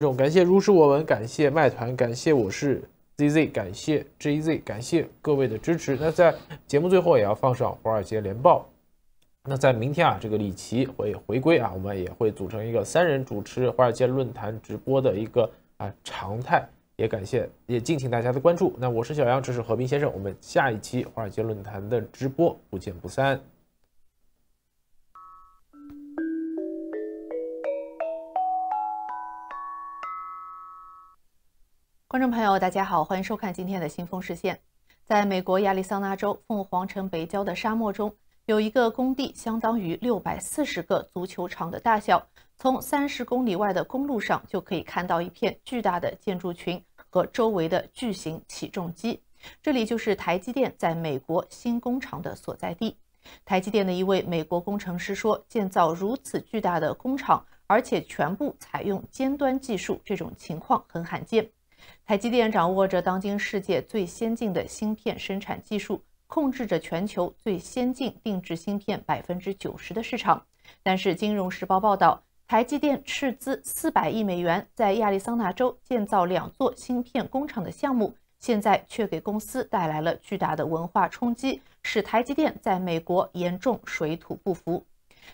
感谢如是我闻，感谢麦团，感谢我是 ZZ， 感谢 JZ， 感谢各位的支持。那在节目最后也要放上华尔街联报。那在明天这个李琦会回归我们也会组成一个3人主持华尔街论坛直播的一个常态，也敬请大家的关注。那我是小杨，这是和平先生，我们下一期华尔街论坛的直播不见不散。观众朋友，大家好，欢迎收看今天的新风视线。在美国亚利桑那州凤凰城北郊的沙漠中，有一个工地，相当于640个足球场的大小。从30公里外的公路上，就可以看到一片巨大的建筑群和周围的巨型起重机。这里就是台积电在美国新工厂的所在地。台积电的一位美国工程师说，建造如此巨大的工厂，而且全部采用尖端技术，这种情况很罕见。台积电掌握着当今世界最先进的芯片生产技术，控制着全球最先进定制芯片90%的市场。但是《金融时报》报道，台积电斥资400亿美元在亚利桑那州建造2座芯片工厂的项目，现在却给公司带来了巨大的文化冲击，使台积电在美国严重水土不服。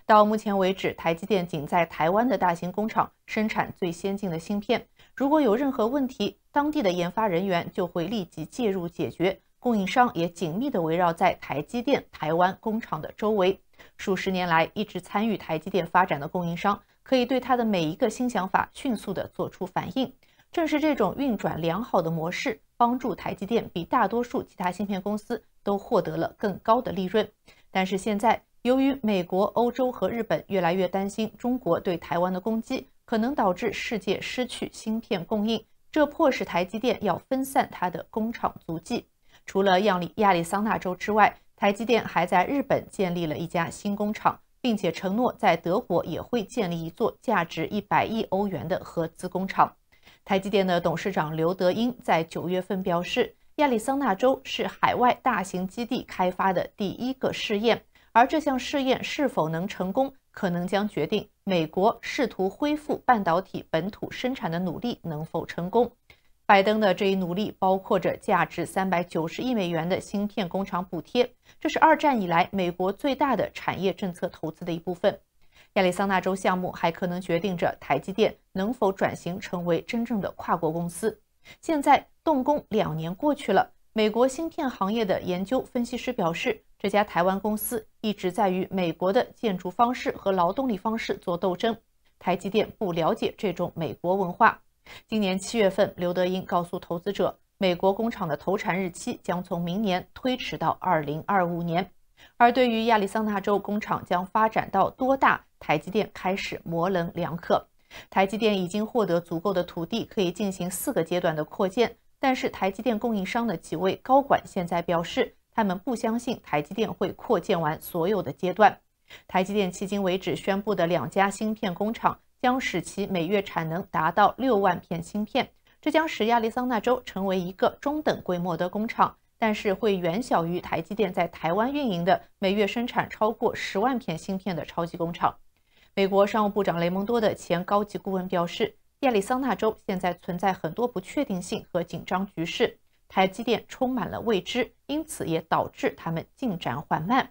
到目前为止，台积电仅在台湾的大型工厂生产最先进的芯片。如果有任何问题，当地的研发人员就会立即介入解决，供应商也紧密地围绕在台积电台湾工厂的周围。数十年来一直参与台积电发展的供应商，可以对它的每一个新想法迅速地做出反应。正是这种运转良好的模式，帮助台积电比大多数其他芯片公司都获得了更高的利润。但是现在，由于美国、欧洲和日本越来越担心中国对台湾的攻击可能导致世界失去芯片供应，这迫使台积电要分散它的工厂足迹。除了亚利桑那州之外，台积电还在日本建立了一家新工厂，并且承诺在德国也会建立一座价值100亿欧元的合资工厂。台积电的董事长刘德英在9月份表示，亚利桑那州是海外大型基地开发的第一个试验，而这项试验是否能成功，可能将决定美国试图恢复半导体本土生产的努力能否成功。拜登的这一努力包括着价值390亿美元的芯片工厂补贴，这是2战以来美国最大的产业政策投资的一部分。亚利桑那州项目还可能决定着台积电能否转型成为真正的跨国公司。现在动工2年过去了，美国芯片行业的研究分析师表示，这家台湾公司一直在与美国的建筑方式和劳动力方式做斗争。台积电不了解这种美国文化。今年7月份，刘德英告诉投资者，美国工厂的投产日期将从明年推迟到2025年。而对于亚利桑那州工厂将发展到多大，台积电开始模棱两可。台积电已经获得足够的土地，可以进行4个阶段的扩建，但是台积电供应商的几位高管现在表示，他们不相信台积电会扩建完所有的阶段。台积电迄今为止宣布的2家芯片工厂将使其每月产能达到6万片芯片，这将使亚利桑那州成为一个中等规模的工厂，但是会远小于台积电在台湾运营的每月生产超过10万片芯片的超级工厂。美国商务部长雷蒙多的前高级顾问表示，亚利桑那州现在存在很多不确定性和紧张局势，台积电充满了未知，因此也导致他们进展缓慢。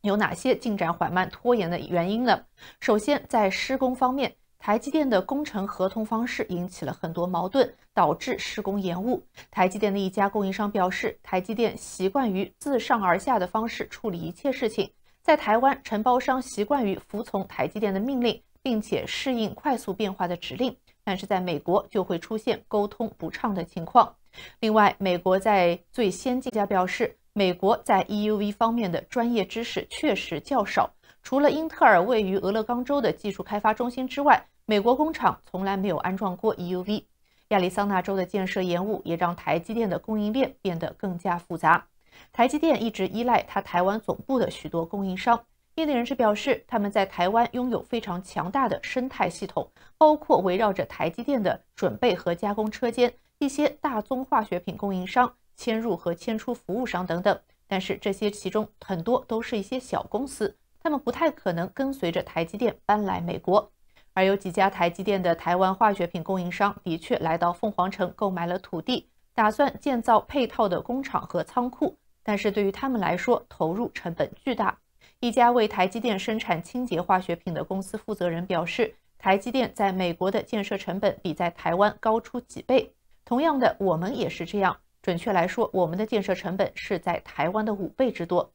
有哪些进展缓慢拖延的原因呢？首先，在施工方面，台积电的工程合同方式引起了很多矛盾，导致施工延误。台积电的一家供应商表示，台积电习惯于自上而下的方式处理一切事情。在台湾，承包商习惯于服从台积电的命令，并且适应快速变化的指令，但是在美国就会出现沟通不畅的情况。另外，美国在最先进家表示，美国在 EUV 方面的专业知识确实较少。除了英特尔位于俄勒冈州的技术开发中心之外，美国工厂从来没有安装过 EUV。亚利桑那州的建设延误也让台积电的供应链变得更加复杂。台积电一直依赖它台湾总部的许多供应商。业内人士表示，他们在台湾拥有非常强大的生态系统，包括围绕着台积电的准备和加工车间、一些大宗化学品供应商、迁入和迁出服务商等等。但是这些其中很多都是一些小公司，他们不太可能跟随着台积电搬来美国。而有几家台积电的台湾化学品供应商的确来到凤凰城购买了土地，打算建造配套的工厂和仓库，但是对于他们来说，投入成本巨大。一家为台积电生产清洁化学品的公司负责人表示，台积电在美国的建设成本比在台湾高出几倍。同样的，我们也是这样。准确来说，我们的建设成本是在台湾的5倍之多。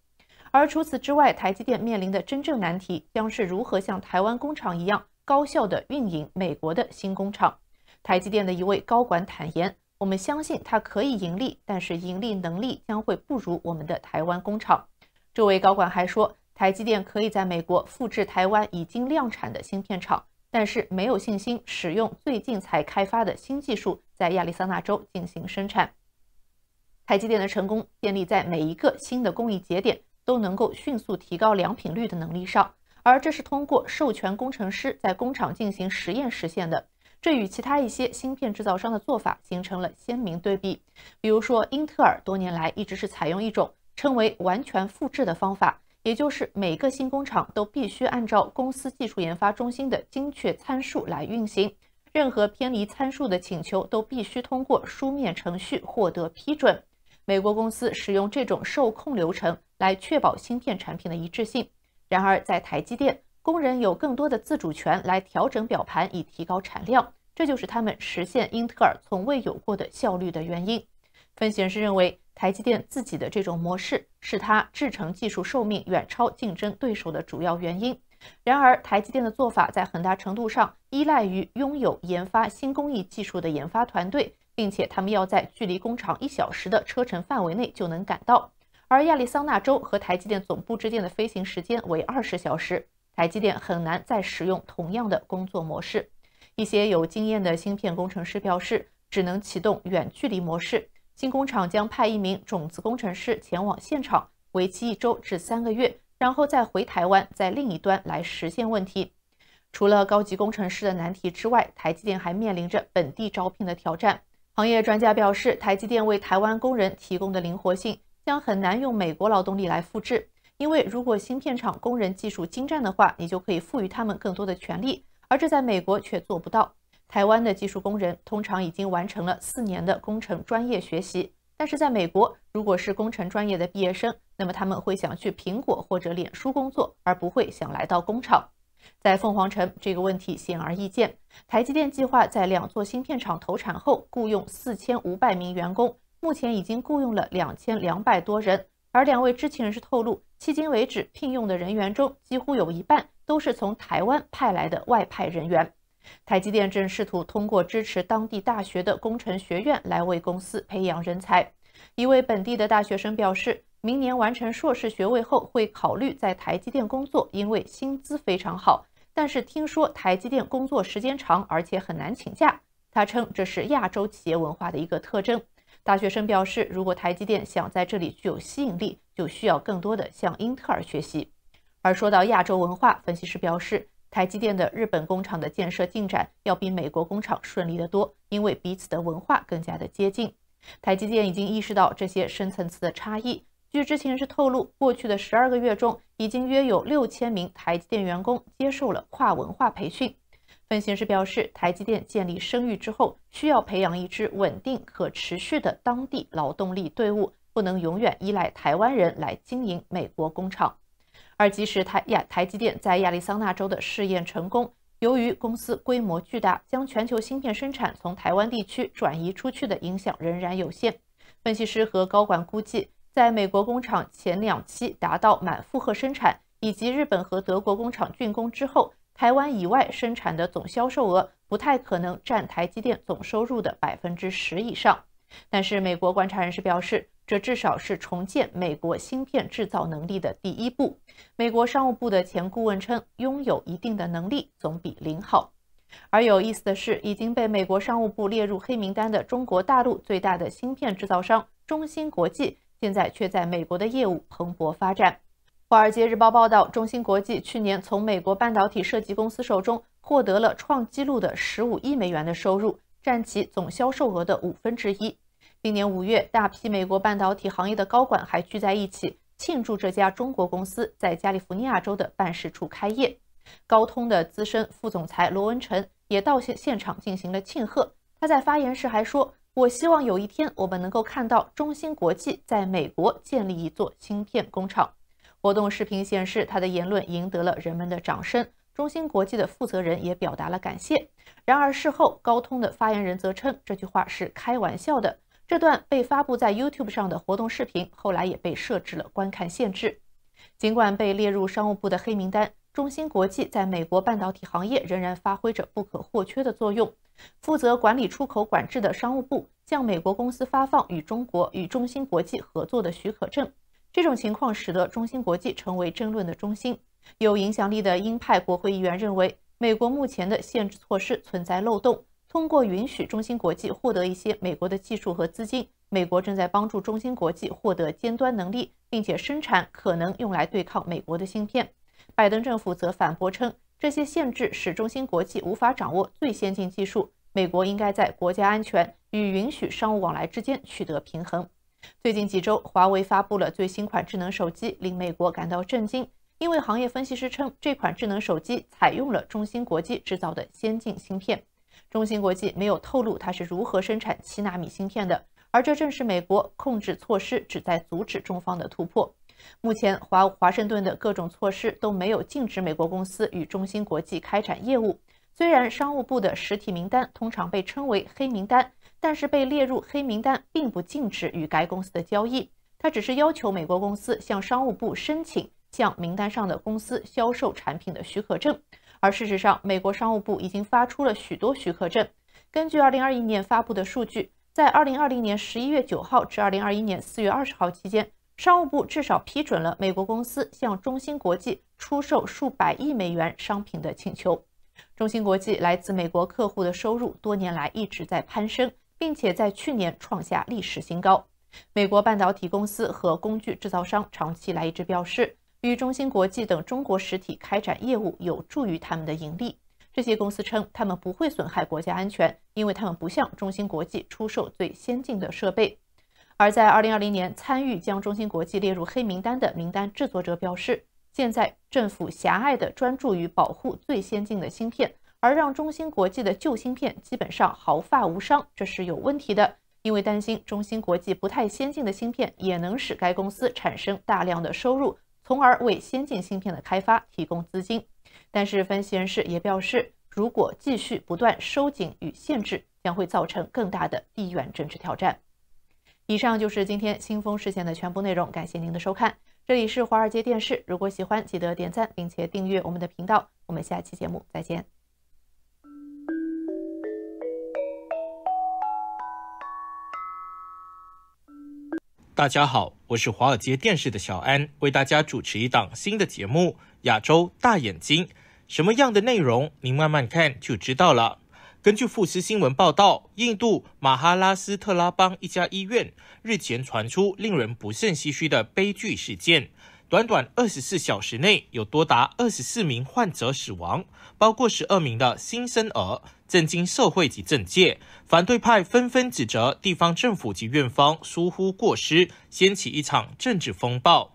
而除此之外，台积电面临的真正难题将是如何像台湾工厂一样高效地运营美国的新工厂。台积电的一位高管坦言，我们相信它可以盈利，但是盈利能力将会不如我们的台湾工厂。这位高管还说，台积电可以在美国复制台湾已经量产的芯片厂，但是没有信心使用最近才开发的新技术在亚利桑那州进行生产。台积电的成功建立在每一个新的工艺节点都能够迅速提高良品率的能力上，而这是通过授权工程师在工厂进行实验实现的。这与其他一些芯片制造商的做法形成了鲜明对比。比如说，英特尔多年来一直是采用一种称为完全复制的方法，也就是每个新工厂都必须按照公司技术研发中心的精确参数来运行，任何偏离参数的请求都必须通过书面程序获得批准。美国公司使用这种受控流程来确保芯片产品的一致性。然而，在台积电，工人有更多的自主权来调整表盘以提高产量，这就是他们实现英特尔从未有过的效率的原因。分析人士认为，台积电自己的这种模式是它制程技术寿命远超竞争对手的主要原因。然而，台积电的做法在很大程度上依赖于拥有研发新工艺技术的研发团队，并且他们要在距离工厂1小时的车程范围内就能赶到。而亚利桑那州和台积电总部之间的飞行时间为20小时，台积电很难再使用同样的工作模式。一些有经验的芯片工程师表示，只能启动远距离模式。新工厂将派1名种子工程师前往现场，为期1周至3个月，然后再回台湾，在另一端来实现问题。除了高级工程师的难题之外，台积电还面临着本地招聘的挑战。行业专家表示，台积电为台湾工人提供的灵活性将很难用美国劳动力来复制，因为如果芯片厂工人技术精湛的话，你就可以赋予他们更多的权利，而这在美国却做不到。台湾的技术工人通常已经完成了4年的工程专业学习，但是在美国，如果是工程专业的毕业生，那么他们会想去苹果或者脸书工作，而不会想来到工厂。在凤凰城，这个问题显而易见。台积电计划在2座芯片厂投产后雇佣4500名员工，目前已经雇佣了2200多人。而2位知情人士透露，迄今为止聘用的人员中，几乎有1半都是从台湾派来的外派人员。台积电正试图通过支持当地大学的工程学院来为公司培养人才。一位本地的大学生表示，明年完成硕士学位后会考虑在台积电工作，因为薪资非常好。但是听说台积电工作时间长，而且很难请假。他称这是亚洲企业文化的一个特征。大学生表示，如果台积电想在这里具有吸引力，就需要更多的向英特尔学习。而说到亚洲文化，分析师表示，台积电的日本工厂的建设进展要比美国工厂顺利得多，因为彼此的文化更加的接近。台积电已经意识到这些深层次的差异。据知情人士透露，过去的12个月中，已经约有6000名台积电员工接受了跨文化培训。分析师表示，台积电建立声誉之后，需要培养一支稳定可持续的当地劳动力队伍，不能永远依赖台湾人来经营美国工厂。而即使台积电在亚利桑那州的试验成功，由于公司规模巨大，将全球芯片生产从台湾地区转移出去的影响仍然有限。分析师和高管估计，在美国工厂前2期达到满负荷生产，以及日本和德国工厂竣工之后，台湾以外生产的总销售额不太可能占台积电总收入的10%以上。但是美国观察人士表示，这至少是重建美国芯片制造能力的第1步。美国商务部的前顾问称，拥有一定的能力总比零好。而有意思的是，已经被美国商务部列入黑名单的中国大陆最大的芯片制造商中芯国际，现在却在美国的业务蓬勃发展。华尔街日报报道，中芯国际去年从美国半导体设计公司手中获得了创纪录的15亿美元的收入，占其总销售额的1/5。今年5月，大批美国半导体行业的高管还聚在一起庆祝这家中国公司在加利福尼亚州的办事处开业。高通的资深副总裁罗文成也到现场进行了庆贺。他在发言时还说：“我希望有一天我们能够看到中芯国际在美国建立一座芯片工厂。”活动视频显示，他的言论赢得了人们的掌声。中芯国际的负责人也表达了感谢。然而事后，高通的发言人则称这句话是开玩笑的。这段被发布在 YouTube 上的活动视频后来也被设置了观看限制。尽管被列入商务部的黑名单，中芯国际在美国半导体行业仍然发挥着不可或缺的作用。负责管理出口管制的商务部向美国公司发放与中芯国际合作的许可证。这种情况使得中芯国际成为争论的中心。有影响力的鹰派国会议员认为，美国目前的限制措施存在漏洞。通过允许中芯国际获得一些美国的技术和资金，美国正在帮助中芯国际获得尖端能力，并且生产可能用来对抗美国的芯片。拜登政府则反驳称，这些限制使中芯国际无法掌握最先进技术，美国应该在国家安全与允许商务往来之间取得平衡。最近几周，华为发布了最新款智能手机，令美国感到震惊，因为行业分析师称，这款智能手机采用了中芯国际制造的先进芯片。中芯国际没有透露它是如何生产7纳米芯片的，而这正是美国控制措施旨在阻止中方的突破。目前华盛顿的各种措施都没有禁止美国公司与中芯国际开展业务。虽然商务部的实体名单通常被称为黑名单，但是被列入黑名单并不禁止与该公司的交易，它只是要求美国公司向商务部申请向名单上的公司销售产品的许可证。而事实上，美国商务部已经发出了许多许可证。根据2021年发布的数据，在2020年11月9号至2021年4月20号期间，商务部至少批准了美国公司向中芯国际出售数百亿美元商品的请求。中芯国际来自美国客户的收入多年来一直在攀升，并且在去年创下历史新高。美国半导体公司和工具制造商长期来一直表示，与中芯国际等中国实体开展业务有助于他们的盈利。这些公司称，他们不会损害国家安全，因为他们不向中芯国际出售最先进的设备。而在2020年参与将中芯国际列入黑名单的名单制作者表示，现在政府狭隘地专注于保护最先进的芯片，而让中芯国际的旧芯片基本上毫发无伤，这是有问题的，因为担心中芯国际不太先进的芯片也能使该公司产生大量的收入，从而为先进芯片的开发提供资金。但是分析人士也表示，如果继续不断收紧与限制，将会造成更大的地缘政治挑战。以上就是今天新风视线的全部内容，感谢您的收看。这里是华尔街电视，如果喜欢记得点赞并且订阅我们的频道。我们下期节目再见。大家好，我是华尔街电视的小安，为大家主持一档新的节目《亚洲大眼睛》。什么样的内容，您慢慢看就知道了。根据富士新闻报道，印度马哈拉斯特拉邦一家医院日前传出令人不胜唏嘘的悲剧事件。短短24小时内，有多达24名患者死亡，包括12名的新生儿，震惊社会及政界。反对派纷纷指责地方政府及院方疏忽过失，掀起一场政治风暴。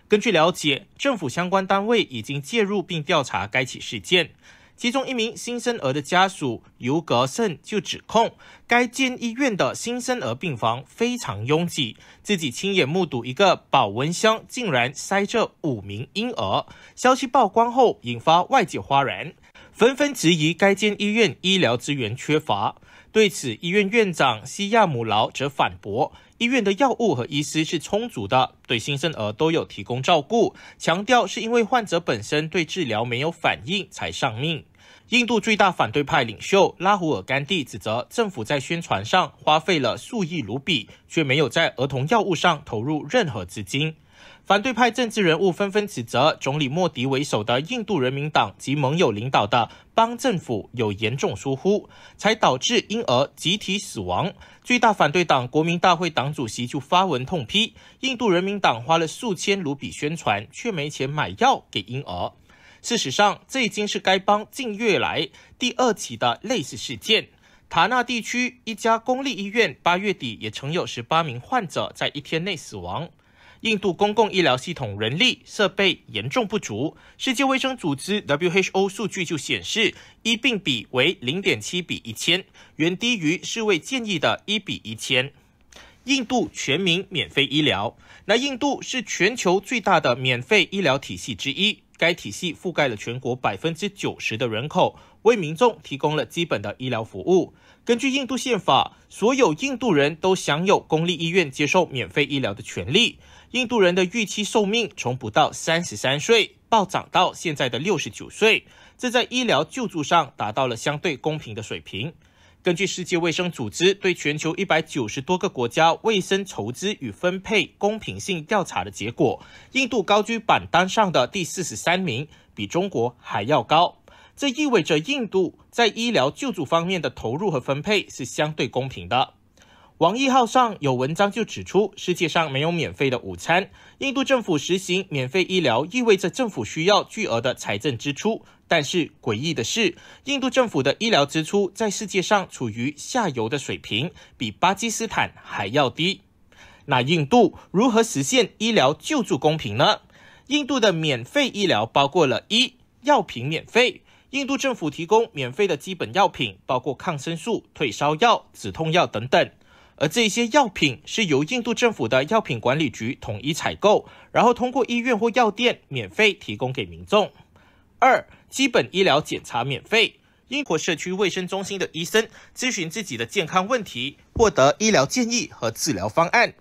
根据了解，政府相关单位已经介入并调查该起事件。其中一名新生儿的家属尤格胜就指控，该间医院的新生儿病房非常拥挤，自己亲眼目睹一个保温箱竟然塞着5名婴儿。消息曝光后，引发外界哗然，纷纷质疑该间医院医疗资源缺乏。对此，医院院长西亚姆劳则反驳，医院的药物和医师是充足的，对新生儿都有提供照顾，强调是因为患者本身对治疗没有反应才丧命。印度最大反对派领袖拉胡尔甘地指责政府在宣传上花费了数亿卢比，却没有在儿童药物上投入任何资金。反对派政治人物纷纷指责总理莫迪为首的印度人民党及盟友领导的邦政府有严重疏忽，才导致婴儿集体死亡。最大反对党国民大会党主席就发文痛批，印度人民党花了数千卢比宣传，却没钱买药给婴儿。事实上，这已经是该邦近月来第2起的类似事件。塔纳地区一家公立医院8月底也曾有18名患者在1天内死亡。印度公共医疗系统人力设备严重不足。世界卫生组织 WHO 数据就显示，医病比为 0.7 比1000，远低于世卫建议的1比1000。印度全民免费医疗。那印度是全球最大的免费医疗体系之一，该体系覆盖了全国 90% 的人口，为民众提供了基本的医疗服务。根据印度宪法，所有印度人都享有公立医院接受免费医疗的权利。印度人的预期寿命从不到33岁暴涨到现在的69岁，这在医疗救助上达到了相对公平的水平。根据世界卫生组织对全球190多个国家卫生筹资与分配公平性调查的结果，印度高居榜单上的第43名，比中国还要高。这意味着印度在医疗救助方面的投入和分配是相对公平的。网易号上有文章就指出，世界上没有免费的午餐。印度政府实行免费医疗意味着政府需要巨额的财政支出，但是诡异的是，印度政府的医疗支出在世界上处于下游的水平，比巴基斯坦还要低。那印度如何实现医疗救助公平呢？印度的免费医疗包括了1. 药品免费。印度政府提供免费的基本药品，包括抗生素、退烧药、止痛药等等。而这些药品是由印度政府的药品管理局统一采购，然后通过医院或药店免费提供给民众。2. 基本医疗检查免费。英国社区卫生中心的医生咨询自己的健康问题，获得医疗建议和治疗方案。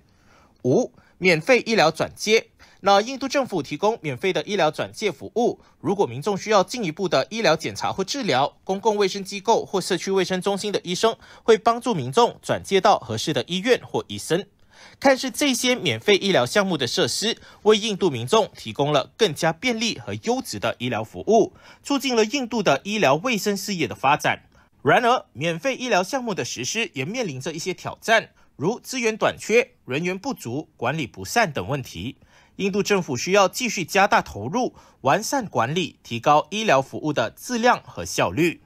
5. 免费医疗转接。那印度政府提供免费的医疗转介服务，如果民众需要进一步的医疗检查或治疗，公共卫生机构或社区卫生中心的医生会帮助民众转介到合适的医院或医生。看似这些免费医疗项目的设施，为印度民众提供了更加便利和优质的医疗服务，促进了印度的医疗卫生事业的发展。然而，免费医疗项目的实施也面临着一些挑战，如资源短缺、人员不足、管理不善等问题。印度政府需要继续加大投入，完善管理，提高医疗服务的质量和效率。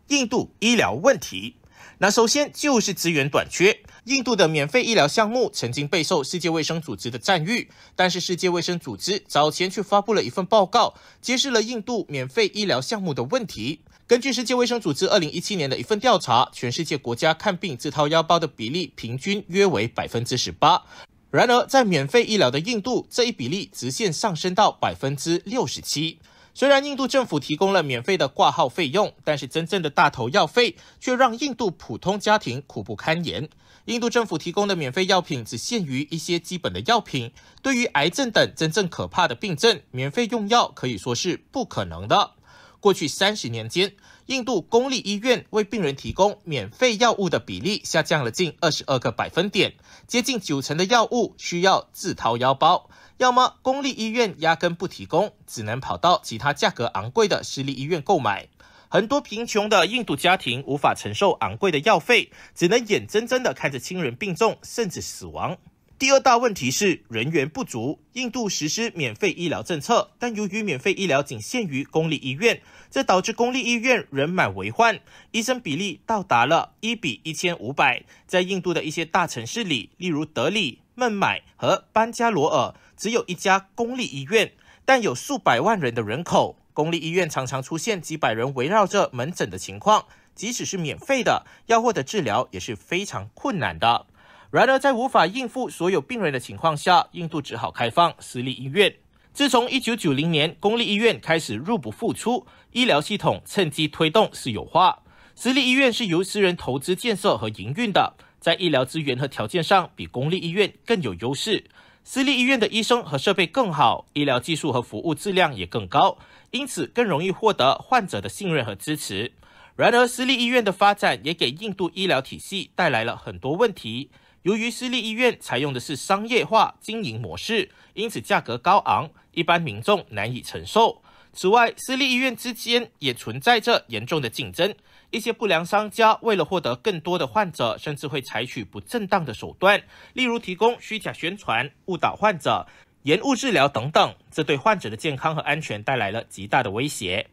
印度医疗问题，那首先就是资源短缺。印度的免费医疗项目曾经备受世界卫生组织的赞誉，但是世界卫生组织早前却发布了一份报告，揭示了印度免费医疗项目的问题。根据世界卫生组织2017年的一份调查，全世界国家看病自掏腰包的比例平均约为 18%。然而，在免费医疗的印度，这一比例直线上升到 67%。虽然印度政府提供了免费的挂号费用，但是真正的大头药费却让印度普通家庭苦不堪言。印度政府提供的免费药品只限于一些基本的药品，对于癌症等真正可怕的病症，免费用药可以说是不可能的。过去30年间，印度公立医院为病人提供免费药物的比例下降了近22个百分点，接近90%的药物需要自掏腰包，要么公立医院压根不提供，只能跑到其他价格昂贵的私立医院购买。很多贫穷的印度家庭无法承受昂贵的药费，只能眼睁睁地看着亲人病重甚至死亡。第二大问题是人员不足。印度实施免费医疗政策，但由于免费医疗仅限于公立医院，这导致公立医院人满为患，医生比例到达了1比1500。在印度的一些大城市里，例如德里、孟买和班加罗尔，只有一家公立医院，但有数百万人的人口。公立医院常常出现几百人围绕着门诊的情况，即使是免费的，要获得治疗也是非常困难的。然而，在无法应付所有病人的情况下，印度只好开放私立医院。自从1990年公立医院开始入不敷出，医疗系统趁机推动私有化。私立医院是由私人投资建设和营运的，在医疗资源和条件上比公立医院更有优势。私立医院的医生和设备更好，医疗技术和服务质量也更高，因此更容易获得患者的信任和支持。然而，私立医院的发展也给印度医疗体系带来了很多问题。由于私立医院采用的是商业化经营模式，因此价格高昂，一般民众难以承受。此外，私立医院之间也存在着严重的竞争，一些不良商家为了获得更多的患者，甚至会采取不正当的手段，例如提供虚假宣传、误导患者、延误治疗等等，这对患者的健康和安全带来了极大的威胁。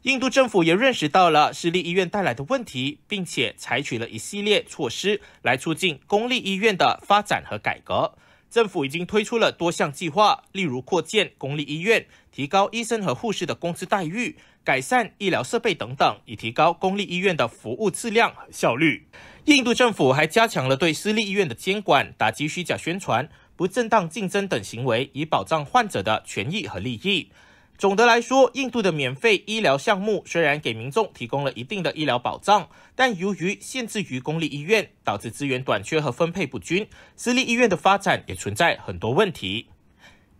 印度政府也认识到了私立医院带来的问题，并且采取了一系列措施来促进公立医院的发展和改革。政府已经推出了多项计划，例如扩建公立医院、提高医生和护士的工资待遇、改善医疗设备等等，以提高公立医院的服务质量和效率。印度政府还加强了对私立医院的监管，打击虚假宣传、不正当竞争等行为，以保障患者的权益和利益。总的来说，印度的免费医疗项目虽然给民众提供了一定的医疗保障，但由于限制于公立医院，导致资源短缺和分配不均，私立医院的发展也存在很多问题。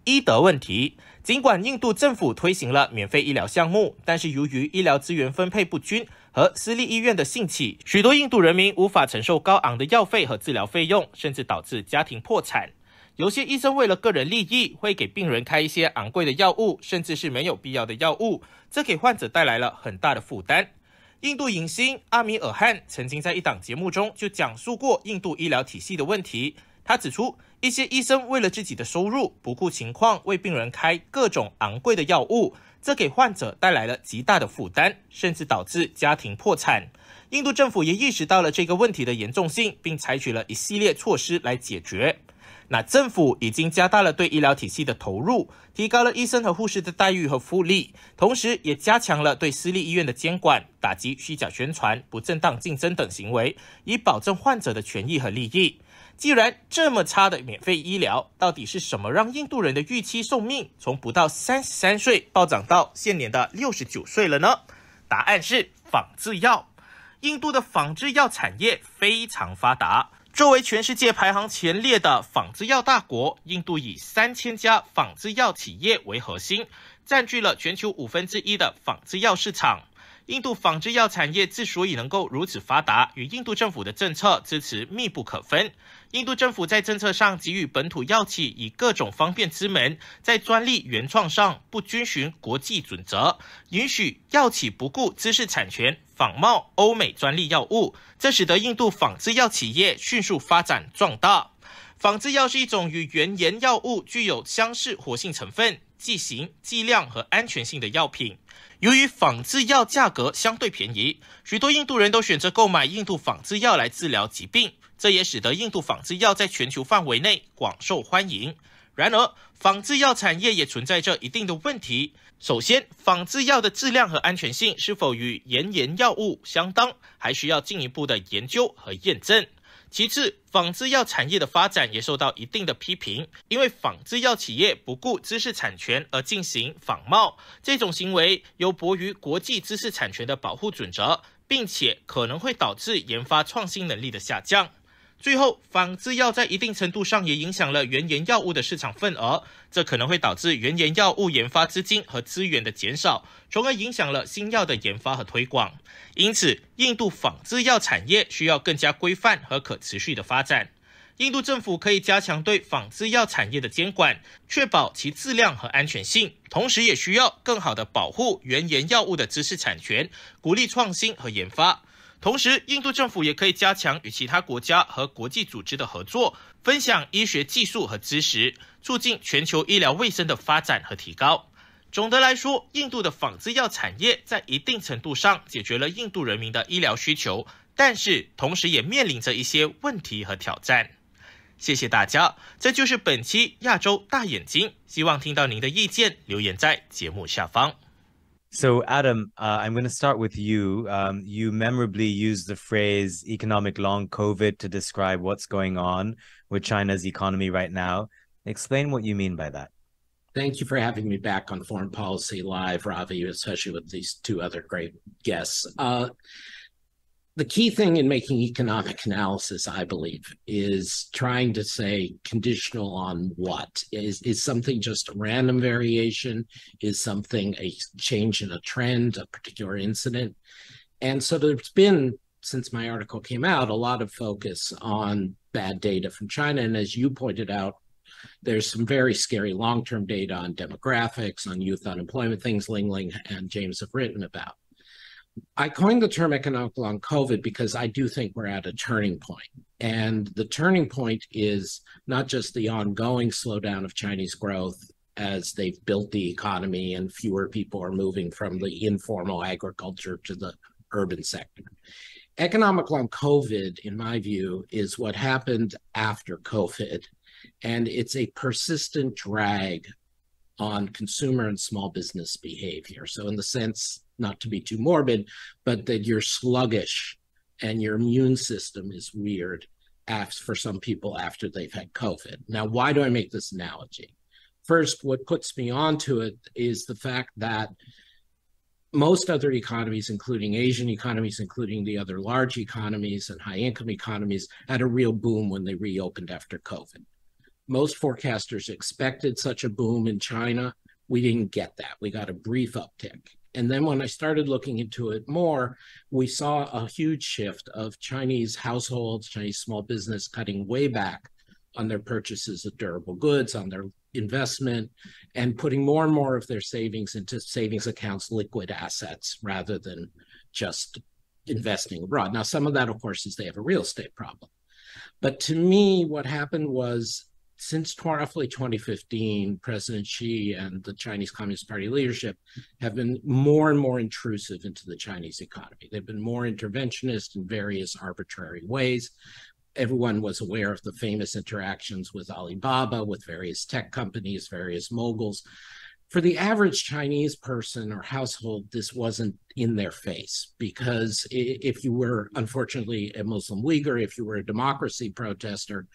医德问题，尽管印度政府推行了免费医疗项目，但是由于医疗资源分配不均和私立医院的兴起，许多印度人民无法承受高昂的药费和治疗费用，甚至导致家庭破产。有些医生为了个人利益，会给病人开一些昂贵的药物，甚至是没有必要的药物，这给患者带来了很大的负担。印度影星阿米尔汗曾经在一档节目中就讲述过印度医疗体系的问题。他指出，一些医生为了自己的收入，不顾情况为病人开各种昂贵的药物，这给患者带来了极大的负担，甚至导致家庭破产。印度政府也意识到了这个问题的严重性，并采取了一系列措施来解决。那政府已经加大了对医疗体系的投入，提高了医生和护士的待遇和福利，同时也加强了对私立医院的监管，打击虚假宣传、不正当竞争等行为，以保证患者的权益和利益。既然这么差的免费医疗，到底是什么让印度人的预期寿命从不到33岁暴涨到现年的69岁了呢？答案是仿制药。印度的仿制药产业非常发达。作为全世界排行前列的仿制药大国，印度以3000家仿制药企业为核心，占据了全球1/5的仿制药市场。印度仿制药产业之所以能够如此发达，与印度政府的政策支持密不可分。印度政府在政策上给予本土药企以各种方便之门，在专利原创上不遵循国际准则，允许药企不顾知识产权仿冒欧美专利药物，这使得印度仿制药企业迅速发展壮大。仿制药是一种与原研药物具有相似活性成分、剂型、剂量和安全性的药品。由于仿制药价格相对便宜，许多印度人都选择购买印度仿制药来治疗疾病，这也使得印度仿制药在全球范围内广受欢迎。然而，仿制药产业也存在着一定的问题。首先，仿制药的质量和安全性是否与原研药物相当，还需要进一步的研究和验证。其次，仿制药产业的发展也受到一定的批评，因为仿制药企业不顾知识产权而进行仿冒，这种行为有悖于国际知识产权的保护准则，并且可能会导致研发创新能力的下降。最后，仿制药在一定程度上也影响了原研药物的市场份额，这可能会导致原研药物研发资金和资源的减少，从而影响了新药的研发和推广。因此，印度仿制药产业需要更加规范和可持续的发展。印度政府可以加强对仿制药产业的监管，确保其质量和安全性，同时也需要更好的保护原研药物的知识产权，鼓励创新和研发。同时，印度政府也可以加强与其他国家和国际组织的合作，分享医学技术和知识，促进全球医疗卫生的发展和提高。总的来说，印度的仿制药产业在一定程度上解决了印度人民的医疗需求，但是同时也面临着一些问题和挑战。谢谢大家，这就是本期亚洲大眼睛，希望听到您的意见，留言在节目下方。So, Adam, I'm going to start with you. You memorably used the phrase economic long COVID to describe what's going on with China's economy right now. Explain what you mean by that. Thank you for having me back on Foreign Policy Live, Ravi, especially with these two other great guests. The key thing in making economic analysis, I believe, is trying to say conditional on what. Is something just a random variation? Is something a change in a trend, a particular incident? And so there's been, since my article came out, a lot of focus on bad data from China. And as you pointed out, there's some very scary long-term data on demographics, on youth unemployment, things Ling Ling and James have written about. I coined the term economic long COVID because I do think we're at a turning point. And the turning point is not just the ongoing slowdown of Chinese growth as they've built the economy and fewer people are moving from the informal agriculture to the urban sector. Economic long COVID, in my view, is what happened after COVID And it's a persistent drag on consumer and small business behavior. So in the sense, not to be too morbid, but that you're sluggish and your immune system is weird for some people after they've had COVID. Now, why do I make this analogy? First, what puts me onto it is the fact that most other economies, including Asian economies, including the other large economies and high-income economies, had a real boom when they reopened after COVID. Most forecasters expected such a boom in China. We didn't get that. We got a brief uptick. And then when I started looking into it more, we saw a huge shift of Chinese households, Chinese small business cutting way back on their purchases of durable goods, on their investment, and putting more and more of their savings into savings accounts, liquid assets, rather than just investing abroad. Now, some of that, of course, is they have a real estate problem. But to me, what happened was, since roughly 2015, President Xi and the Chinese Communist Party leadership have been more and more intrusive into the Chinese economy. They've been more interventionist in various arbitrary ways. Everyone was aware of the famous interactions with Alibaba, with various tech companies, various moguls. For the average Chinese person or household, this wasn't in their face, because if you were, unfortunately, a Muslim Uyghur, if you were a democracy protester,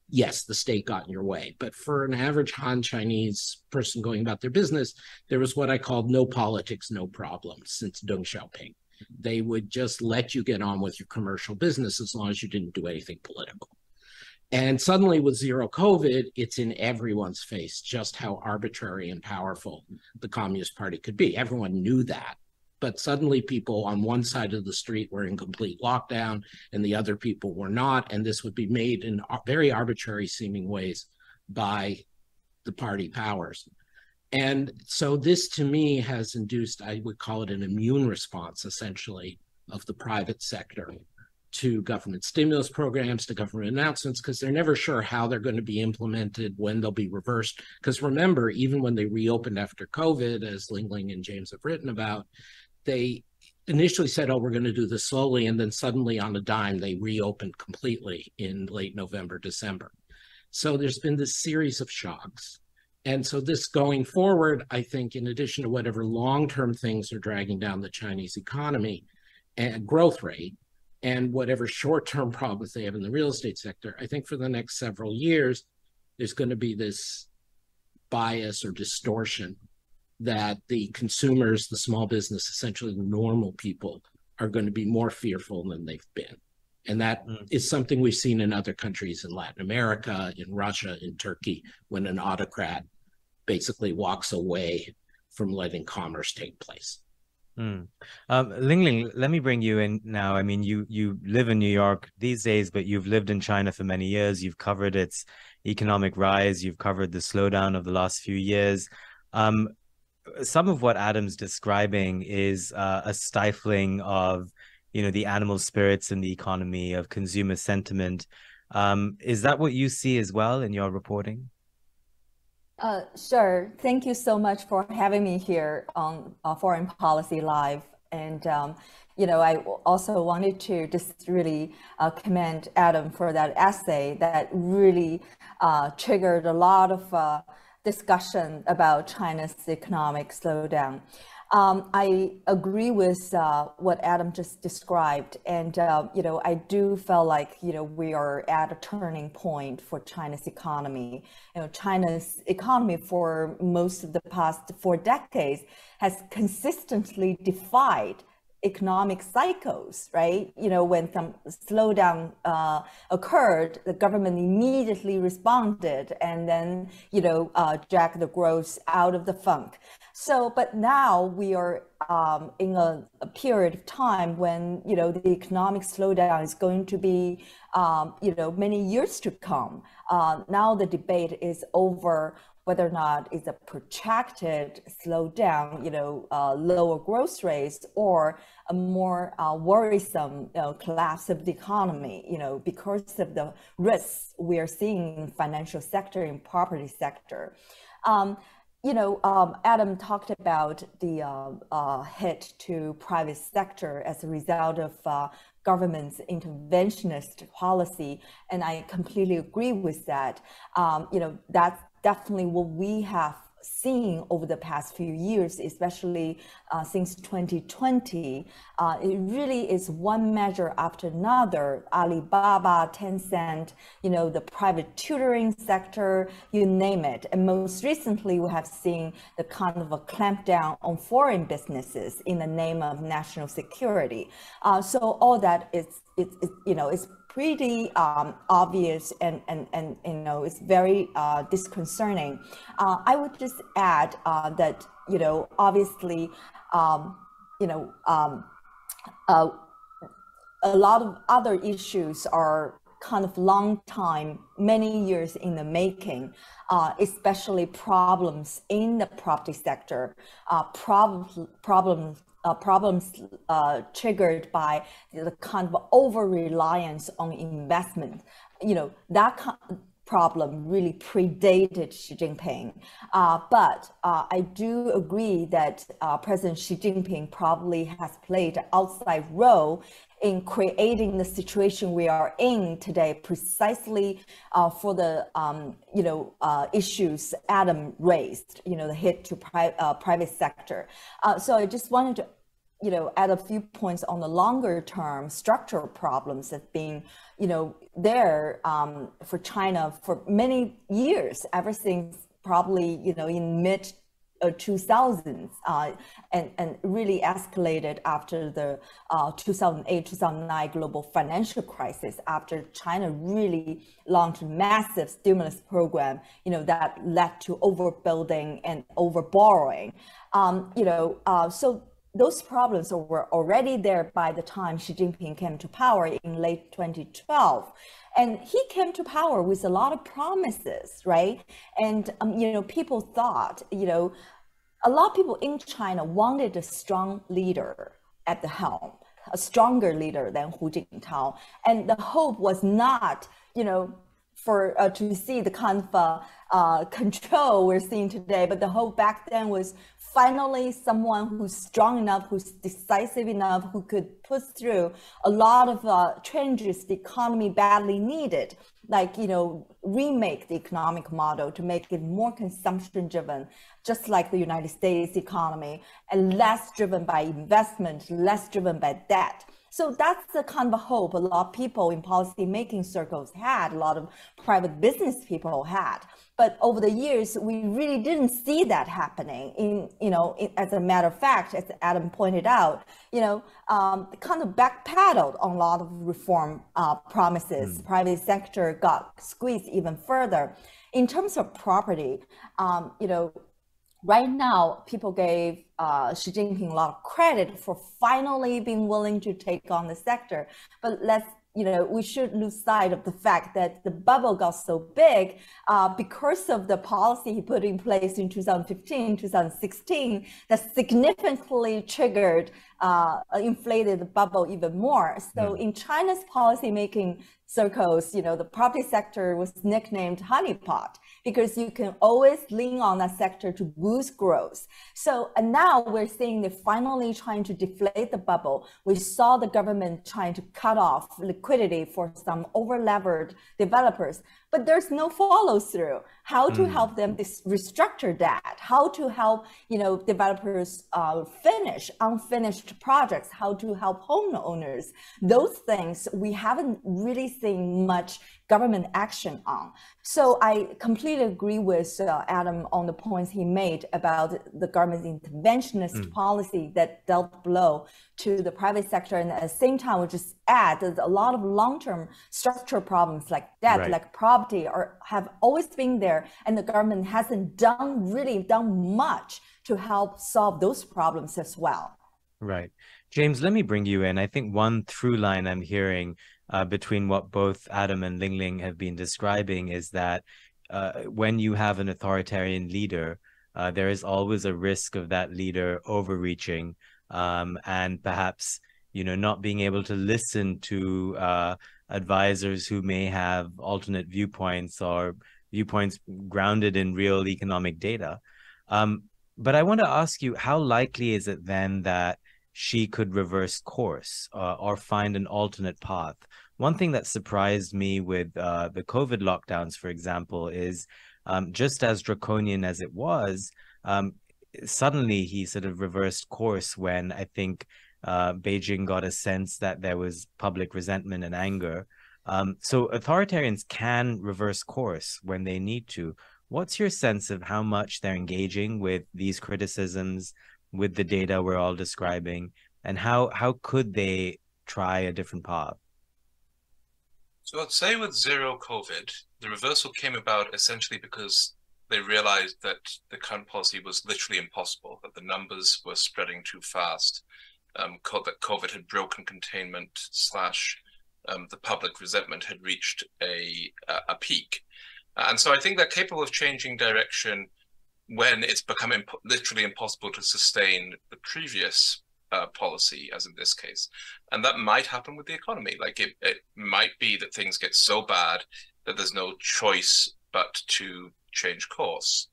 yes, the state got in your way. But for an average Han Chinese person going about their business, there was what I called no politics, no problems since Deng Xiaoping. They would just let you get on with your commercial business as long as you didn't do anything political. And suddenly with zero COVID, it's in everyone's face just how arbitrary and powerful the Communist Party could be. Everyone knew that. But suddenly people on one side of the street were in complete lockdown and the other people were not. And this would be made in very arbitrary seeming ways by the party powers. And so this, to me, has induced, I would call it an immune response, essentially, of the private sector to government stimulus programs, to government announcements, because they're never sure how they're going to be implemented, when they'll be reversed. Because remember, even when they reopened after COVID, as Ling Ling and James have written about, they initially said, oh, we're going to do this slowly, and then suddenly on a dime, they reopened completely in late November, December. So there's been this series of shocks. And so this going forward, I think, in addition to whatever long-term things are dragging down the Chinese economy and growth rate, and whatever short-term problems they have in the real estate sector, I think for the next several years, there's going to be this bias or distortion that the consumers, the small business, essentially the normal people, are going to be more fearful than they've been. And that is something we've seen in other countries in Latin America, in Russia, in Turkey, when an autocrat basically walks away from letting commerce take place. Ling Ling, let me bring you in now. I mean, you live in New York these days, but you've lived in China for many years. You've covered its economic rise. You've covered the slowdown of the last few years. Some of what Adam's describing is a stifling of, you know, the animal spirits in the economy, of consumer sentiment. Is that what you see as well in your reporting? Sure. Thank you so much for having me here on Foreign Policy Live. And, you know, I also wanted to just really commend Adam for that essay that really triggered a lot of discussion about China's economic slowdown. I agree with what Adam just described, and you know, I do feel like, you know, we are at a turning point for China's economy. You know, China's economy for most of the past 4 decades has consistently defied economic cycles, right? You know, when some slowdown occurred, the government immediately responded and then, you know, dragged the growth out of the funk. So, but now we are in a period of time when, you know, the economic slowdown is going to be, you know, many years to come. Now the debate is over whether or not it's a protracted slowdown, you know, lower growth rates, or a more worrisome collapse of the economy, you know, because of the risks we are seeing in financial sector and property sector. You know, Adam talked about the hit to private sector as a result of government's interventionist policy, and I completely agree with that. That's definitely what we have seen over the past few years, especially since 2020. It really is one measure after another. Alibaba, Tencent, the private tutoring sector, you name it. And most recently, we have seen the kind of a clampdown on foreign businesses in the name of national security. So all that is pretty obvious and it's very disconcerting. I would just add that obviously a lot of other issues are kind of long time, many years in the making, especially problems in the property sector, problems triggered by the kind of over-reliance on investment. That problem really predated Xi Jinping. But I do agree that President Xi Jinping probably has played an outside role in creating the situation we are in today, precisely for the issues Adam raised, the hit to private sector. So I just wanted to add a few points on the longer term structural problems that been, there for China for many years, ever since probably, in mid 2000s, and really escalated after the 2008-2009 global financial crisis, after China really launched a massive stimulus program, that led to overbuilding and overborrowing. So those problems were already there by the time Xi Jinping came to power in late 2012. And he came to power with a lot of promises, right? And, people thought, a lot of people in China wanted a strong leader at the helm, a stronger leader than Hu Jintao. And the hope was not, for to see the kind of control we're seeing today, but the hope back then was finally someone who's strong enough, who's decisive enough, who could push through a lot of changes the economy badly needed, like, remake the economic model to make it more consumption driven, just like the United States economy, and less driven by investment, less driven by debt. So that's the kind of hope a lot of people in policy making circles had, a lot of private business people had. But over the years, we really didn't see that happening. As a matter of fact, as Adam pointed out, kind of backpedaled on a lot of reform promises. Private sector got squeezed even further. In terms of property, right now, people gave Xi Jinping a lot of credit for finally being willing to take on the sector. But we should lose sight of the fact that the bubble got so big because of the policy he put in place in 2015, 2016, that significantly triggered, inflated the bubble even more. So in China's policymaking circles, the property sector was nicknamed honeypot, because you can always lean on that sector to boost growth. So, and now we're seeing they're finally trying to deflate the bubble. We saw the government trying to cut off liquidity for some over-levered developers, but there's no follow through. How to help them restructure that? How to help, developers finish unfinished projects? How to help homeowners? Those things we haven't really seen much government action on. So I completely agree with Adam on the points he made about the government's interventionist policy that dealt blow to the private sector. And at the same time, we just add that a lot of long-term structural problems like debt, like property have always been there. And the government hasn't really done much to help solve those problems as well. Right. James, let me bring you in. I think one through line I'm hearing between what both Adam and Lingling have been describing is that when you have an authoritarian leader, there is always a risk of that leader overreaching and perhaps, not being able to listen to advisors who may have alternate viewpoints or viewpoints grounded in real economic data. But I want to ask you, how likely is it then that she could reverse course or find an alternate path. One thing that surprised me with the COVID lockdowns, for example, is just as draconian as it was, suddenly he sort of reversed course when I think Beijing got a sense that there was public resentment and anger. So authoritarians can reverse course when they need to. What's your sense of how much they're engaging with these criticisms, with the data we're all describing, and how could they try a different path? So I'd say with zero COVID, the reversal came about essentially because they realized that the current policy was literally impossible, that the numbers were spreading too fast, that COVID had broken containment / the public resentment had reached a peak. And so I think they're capable of changing direction when it's become literally impossible to sustain the previous policy, as in this case. And that might happen with the economy. Like it might be that things get so bad that there's no choice but to change course.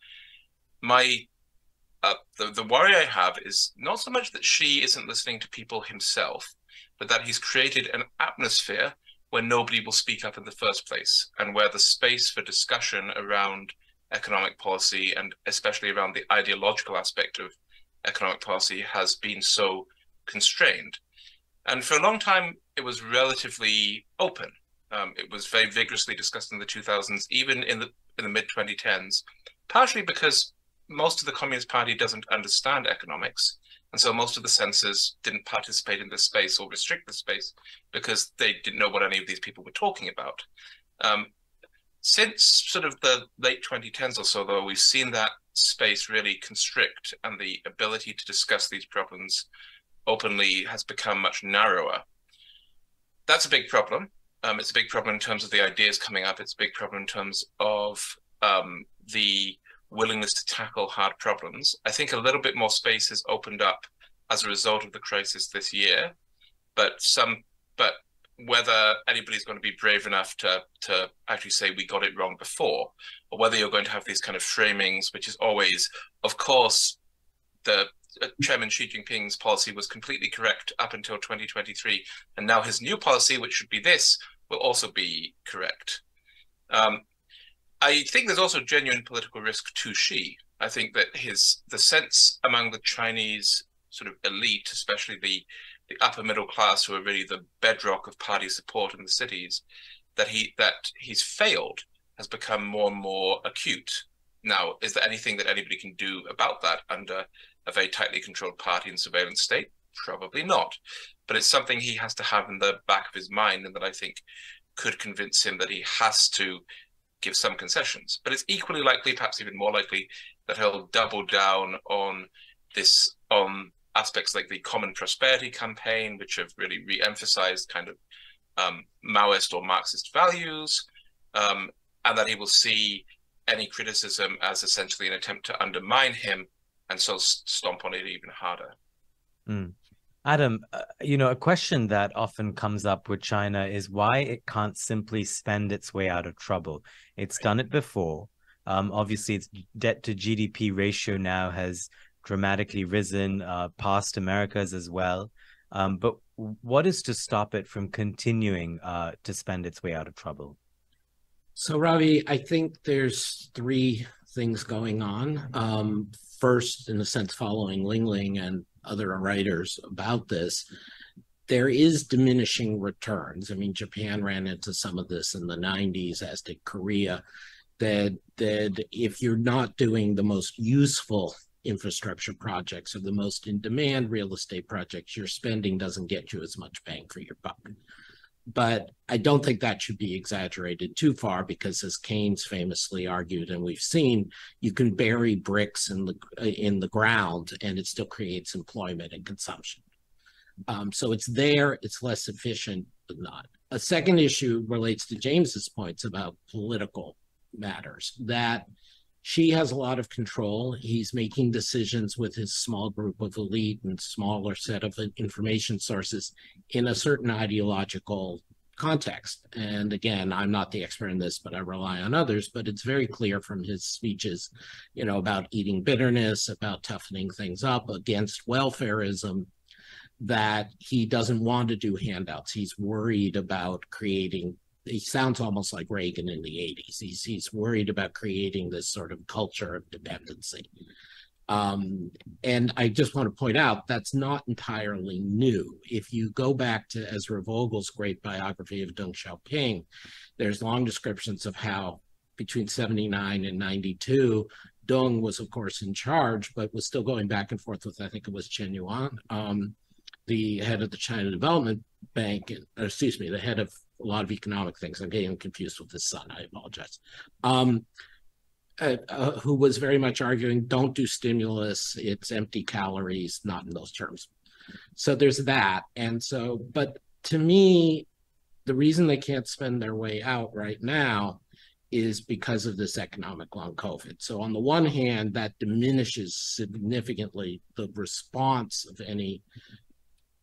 The worry I have is not so much that Xi isn't listening to people himself, but that he's created an atmosphere where nobody will speak up in the first place, and where the space for discussion around economic policy, and especially around the ideological aspect of economic policy, has been so constrained. And for a long time, it was relatively open. It was very vigorously discussed in the 2000s, even in the mid-2010s, partially because most of the Communist Party doesn't understand economics. And so most of the censors didn't participate in this space or restrict the space because they didn't know what any of these people were talking about. Since sort of the late 2010s or so, though, we've seen that space really constrict, and the ability to discuss these problems openly has become much narrower. That's a big problem. It's a big problem in terms of the ideas coming up. It's a big problem in terms of the willingness to tackle hard problems. I think a little bit more space has opened up as a result of the crisis this year, but whether anybody's going to be brave enough to actually say we got it wrong before, or whether you're going to have these kind of framings, which is always, of course, the Chairman Xi Jinping's policy was completely correct up until 2023, and now his new policy, which should be this, will also be correct. I think there's also genuine political risk to Xi. I think that the sense among the Chinese sort of elite, especially the upper middle class, who are really the bedrock of party support in the cities, that he's failed has become more and more acute. Now, is there anything that anybody can do about that under a very tightly controlled party and surveillance state? Probably not. But it's something he has to have in the back of his mind, and that I think could convince him that he has to give some concessions. But it's equally likely, perhaps even more likely, that he'll double down on aspects like the Common Prosperity Campaign, which have really re-emphasized kind of Maoist or Marxist values, and that he will see any criticism as essentially an attempt to undermine him, and so stomp on it even harder. Adam, a question that often comes up with China is why it can't simply spend its way out of trouble. It's done it before. Obviously, its debt to GDP ratio now has dramatically risen past America's as well. But what is to stop it from continuing to spend its way out of trouble? So, Ravi, I think there's three things going on. First, in a sense, following Ling Ling and other writers about this, there is diminishing returns. I mean, Japan ran into some of this in the 90s, as did Korea, that if you're not doing the most useful infrastructure projects or the most in-demand real estate projects, your spending doesn't get you as much bang for your buck. But I don't think that should be exaggerated too far, because as Keynes famously argued, and we've seen, you can bury bricks in the ground and it still creates employment and consumption. So it's there, it's less efficient, but not. A second issue relates to James's points about political matters, that Xi has a lot of control. He's making decisions with his small group of elite and smaller set of information sources in a certain ideological context. And again, I'm not the expert in this, but I rely on others. But it's very clear from his speeches, about eating bitterness, about toughening things up, against welfarism, that he doesn't want to do handouts. He's worried about creating, he sounds almost like Reagan in the 80s. He's worried about creating this sort of culture of dependency. And I just want to point out that's not entirely new. If you go back to Ezra Vogel's great biography of Deng Xiaoping, there's long descriptions of how between 79 and 92, Deng was, of course, in charge, but was still going back and forth with, I think it was Chen Yuan, the head of the China Development Bank, excuse me, the head of a lot of economic things. I'm getting confused with his son, I apologize. Who was very much arguing, don't do stimulus, it's empty calories, not in those terms. So there's that. And so, but to me, the reason they can't spend their way out right now is because of this economic long COVID. So on the one hand, that diminishes significantly the response of any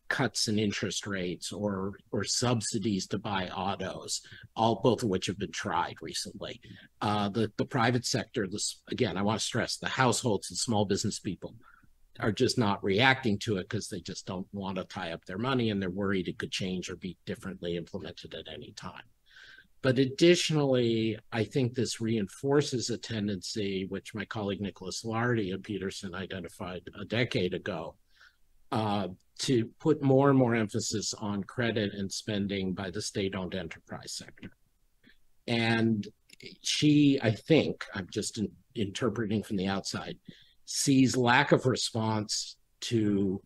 cuts in interest rates or subsidies to buy autos, both of which have been tried recently. The private sector, again, I want to stress, the households and small business people are just not reacting to it because they just don't want to tie up their money and they're worried it could change or be differently implemented at any time. But additionally, I think this reinforces a tendency, which my colleague Nicholas Lardy of Peterson identified a decade ago, to put more and more emphasis on credit and spending by the state-owned enterprise sector. And she, I think, I'm just interpreting from the outside, sees lack of response to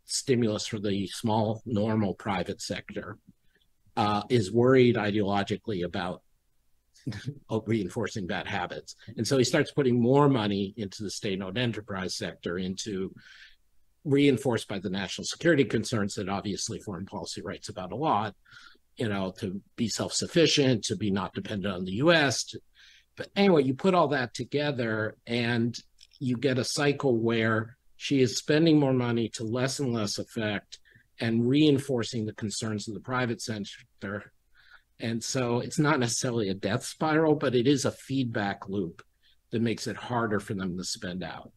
stimulus for the small, normal private sector, is worried ideologically about reinforcing bad habits. And so he starts putting more money into the state-owned enterprise sector, reinforced by the national security concerns that obviously foreign policy writes about a lot, to be self-sufficient, to be not dependent on the US. But anyway, you put all that together and you get a cycle where she is spending more money to less and less effect and reinforcing the concerns of the private sector. And so it's not necessarily a death spiral, but it is a feedback loop that makes it harder for them to spend out.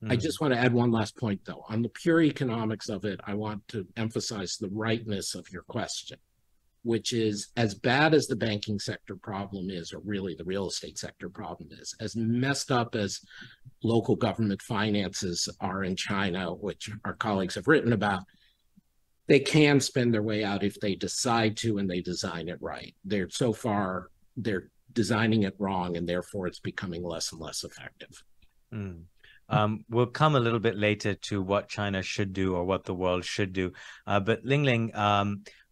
I just want to add one last point, though. On the pure economics of it, I want to emphasize the rightness of your question, which is as bad as the banking sector problem is, or really the real estate sector problem is, as messed up as local government finances are in China, which our colleagues have written about, they can spend their way out if they decide to and they design it right. So far, they're designing it wrong, and therefore it's becoming less and less effective. We'll come a little bit later to what China should do or what the world should do. But Ling,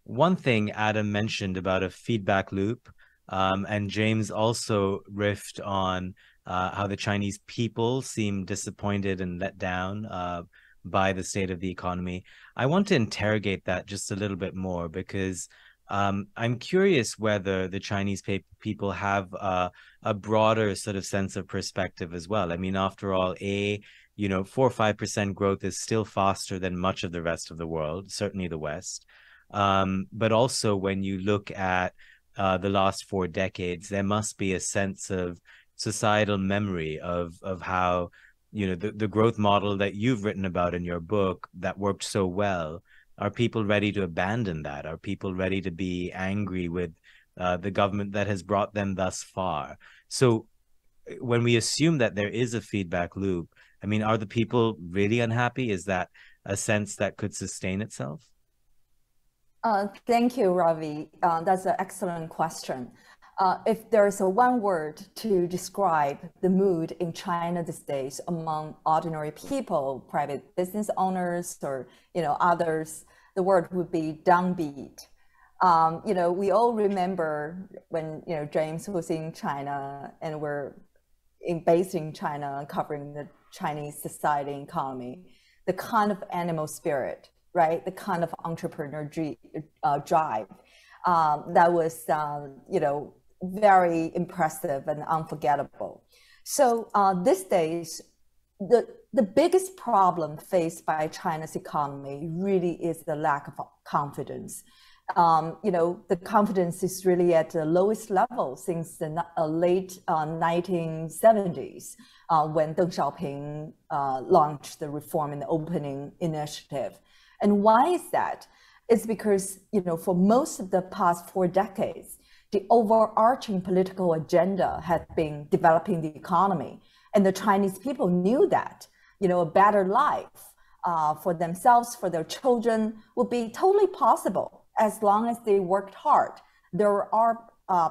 one thing Adam mentioned about a feedback loop, and James also riffed on how the Chinese people seem disappointed and let down by the state of the economy. I want to interrogate that just a little bit more because I'm curious whether the Chinese people have a broader sort of sense of perspective as well. I mean, after all, 4 or 5% growth is still faster than much of the rest of the world, certainly the West. But also when you look at the last 4 decades, there must be a sense of societal memory of how, the growth model that you've written about in your book that worked so well. Are people ready to abandon that? Are people ready to be angry with the government that has brought them thus far? So when we assume that there is a feedback loop, I mean, are the people really unhappy? Is that a sense that could sustain itself? Thank you, Ravi. That's an excellent question. If there's one word to describe the mood in China these days among ordinary people, private business owners, or others, the word would be downbeat. We all remember when James was in China and we're based in China, covering the Chinese society and economy, the kind of animal spirit, right? The kind of entrepreneur drive that was, very impressive and unforgettable. So these days, the biggest problem faced by China's economy really is the lack of confidence. The confidence is really at the lowest level since the late 1970s, when Deng Xiaoping launched the Reform and Opening Initiative. And why is that? It's because, for most of the past 4 decades, the overarching political agenda had been developing the economy. And the Chinese people knew that, a better life for themselves, for their children would be totally possible as long as they worked hard. There are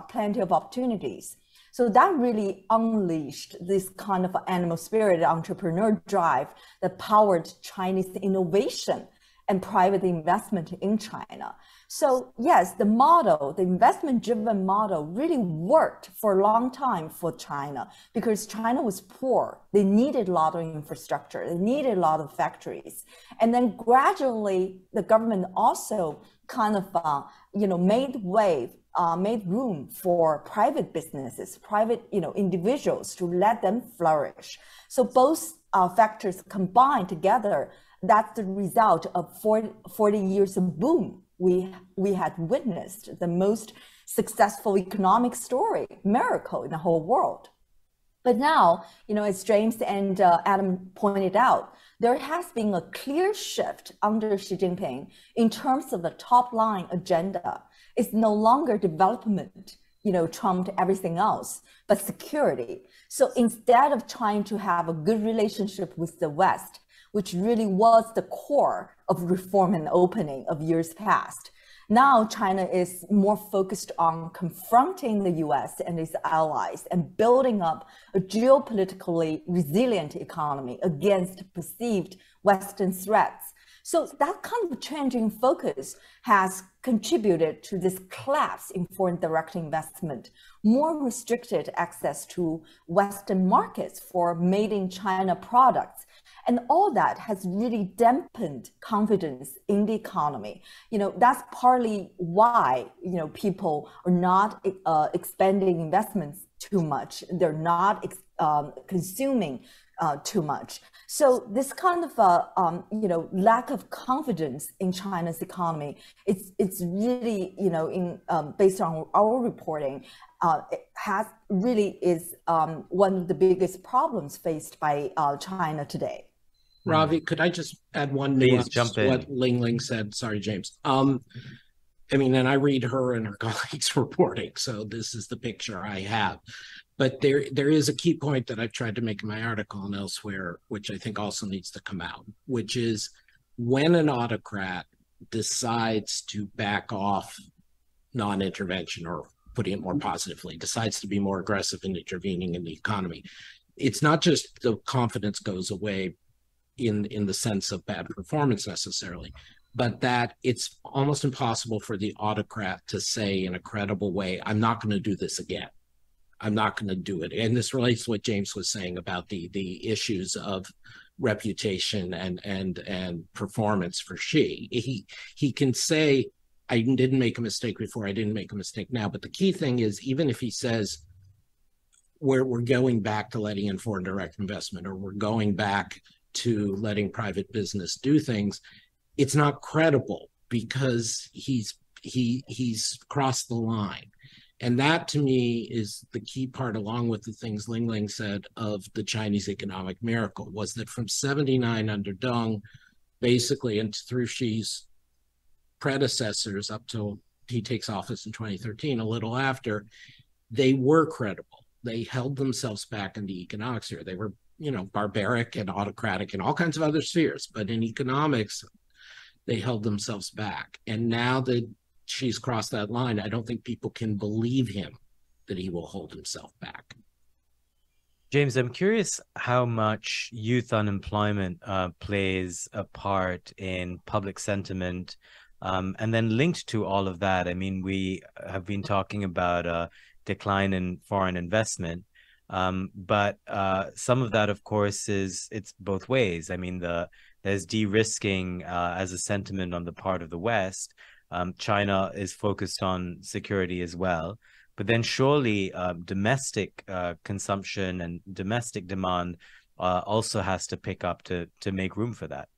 plenty of opportunities. So that really unleashed this kind of animal spirit, entrepreneur drive that powered Chinese innovation and private investment in China. So yes, the model, the investment-driven model really worked for a long time for China because China was poor. They needed a lot of infrastructure. They needed a lot of factories. And then gradually, the government also kind of, made room for private businesses, private, individuals to let them flourish. So both factors combined together, that's the result of 40 years of boom. We had witnessed the most successful economic story, miracle in the whole world. But now, as James and Adam pointed out, there has been a clear shift under Xi Jinping in terms of the top line agenda. It's no longer development, trumped everything else, but security. So instead of trying to have a good relationship with the West, which really was the core of reform and opening of years past, now China is more focused on confronting the US and its allies and building up a geopolitically resilient economy against perceived Western threats. So that kind of change in focus has contributed to this collapse in foreign direct investment, more restricted access to Western markets for made in China products. And all that has really dampened confidence in the economy. That's partly why, people are not expanding investments too much. They're not consuming too much. So this kind of, lack of confidence in China's economy, it's really, based on our reporting, it is one of the biggest problems faced by China today. Ravi, could I just add one nuance to what Ling Ling said? Sorry, James. And I read her and her colleagues' reporting, so this is the picture I have. But there is a key point that I've tried to make in my article and elsewhere, which I think also needs to come out, which is when an autocrat decides to back off non-intervention, or putting it more positively, decides to be more aggressive in intervening in the economy, it's not just the confidence goes away in the sense of bad performance necessarily, but that it's almost impossible for the autocrat to say in a credible way, I'm not going to do this again. I'm not going to do it. And this relates to what James was saying about the issues of reputation and performance for Xi. He can say, I didn't make a mistake before, I didn't make a mistake now. But the key thing is, even if he says, we're going back to letting in foreign direct investment, or we're going back to letting private business do things, it's not credible because he's crossed the line. And that, to me, is the key part, along with the things Ling Ling said, of the Chinese economic miracle, was that from 79 under Deng, basically, and through Xi's predecessors up till he takes office in 2013, a little after, they were credible. They held themselves back in the economic sphere. They were, barbaric and autocratic in all kinds of other spheres, but in economics, they held themselves back. And now that she's crossed that line, I don't think people can believe him that he will hold himself back. James, I'm curious how much youth unemployment plays a part in public sentiment. And then linked to all of that, we have been talking about a decline in foreign investment. But some of that, of course, it's both ways. There's de-risking as a sentiment on the part of the West. China is focused on security as well. But then surely domestic consumption and domestic demand also has to pick up to make room for that.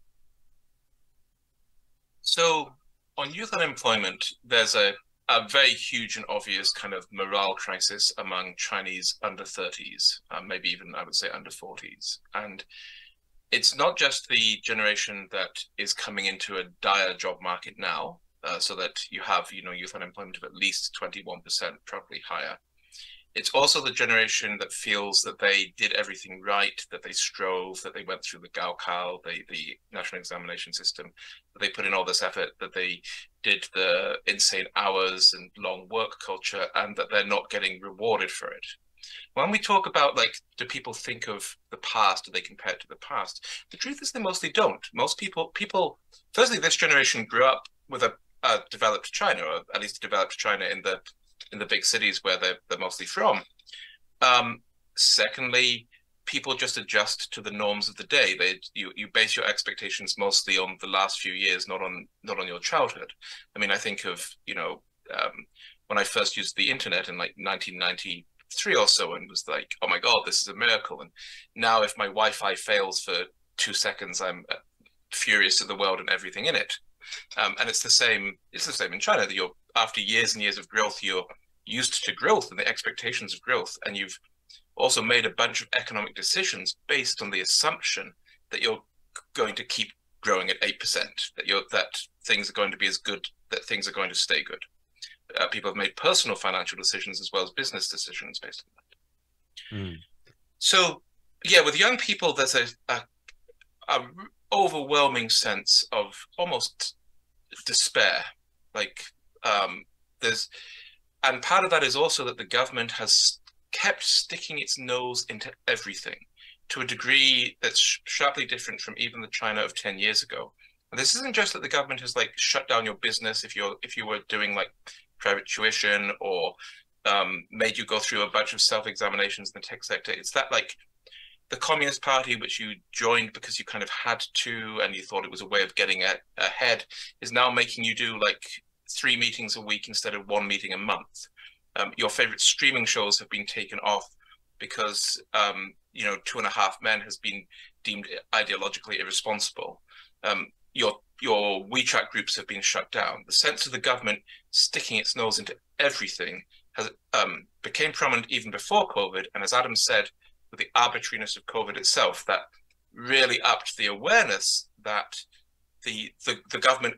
So on youth unemployment, there's a very huge and obvious kind of morale crisis among Chinese under 30s, maybe even I would say under 40s. And it's not just the generation that is coming into a dire job market now, so that you have, youth unemployment of at least 21%, probably higher. It's also the generation that feels that they did everything right, that they strove, that they went through the Gaokao, the national examination system, that they put in all this effort, that they did the insane hours and long work culture, and that they're not getting rewarded for it. When we talk about, like, do people think of the past, do they compare it to the past? The truth is they mostly don't. Most people, firstly, this generation grew up with a developed China, or at least developed China in the big cities where they're mostly from. Secondly, people just adjust to the norms of the day. You base your expectations mostly on the last few years, not on your childhood. I mean, I think of, when I first used the internet in like 1993 or so, and was like, oh my God, this is a miracle. And now if my Wi-Fi fails for 2 seconds, I'm furious at the world and everything in it. And it's the same in China, that after years and years of growth, you're used to growth and the expectations of growth, and you've also made a bunch of economic decisions based on the assumption that you're going to keep growing at 8%, that things are going to be as good, that things are going to stay good. People have made personal financial decisions as well as business decisions based on that. So yeah, with young people, there's a overwhelming sense of almost despair. Like and part of that is also that the government has kept sticking its nose into everything to a degree that's sharply different from even the China of 10 years ago. And this isn't just that the government has like shut down your business if you were doing like private tuition, or made you go through a bunch of self-examinations in the tech sector. It's that, like, the Communist Party, which you joined because you kind of had to and you thought it was a way of getting ahead, is now making you do like 3 meetings a week instead of 1 meeting a month. Your favorite streaming shows have been taken off because 2.5 Men has been deemed ideologically irresponsible. Your WeChat groups have been shut down. The sense of the government sticking its nose into everything has became prominent even before COVID. And as Adam said, with the arbitrariness of COVID itself, that really upped the awareness that the government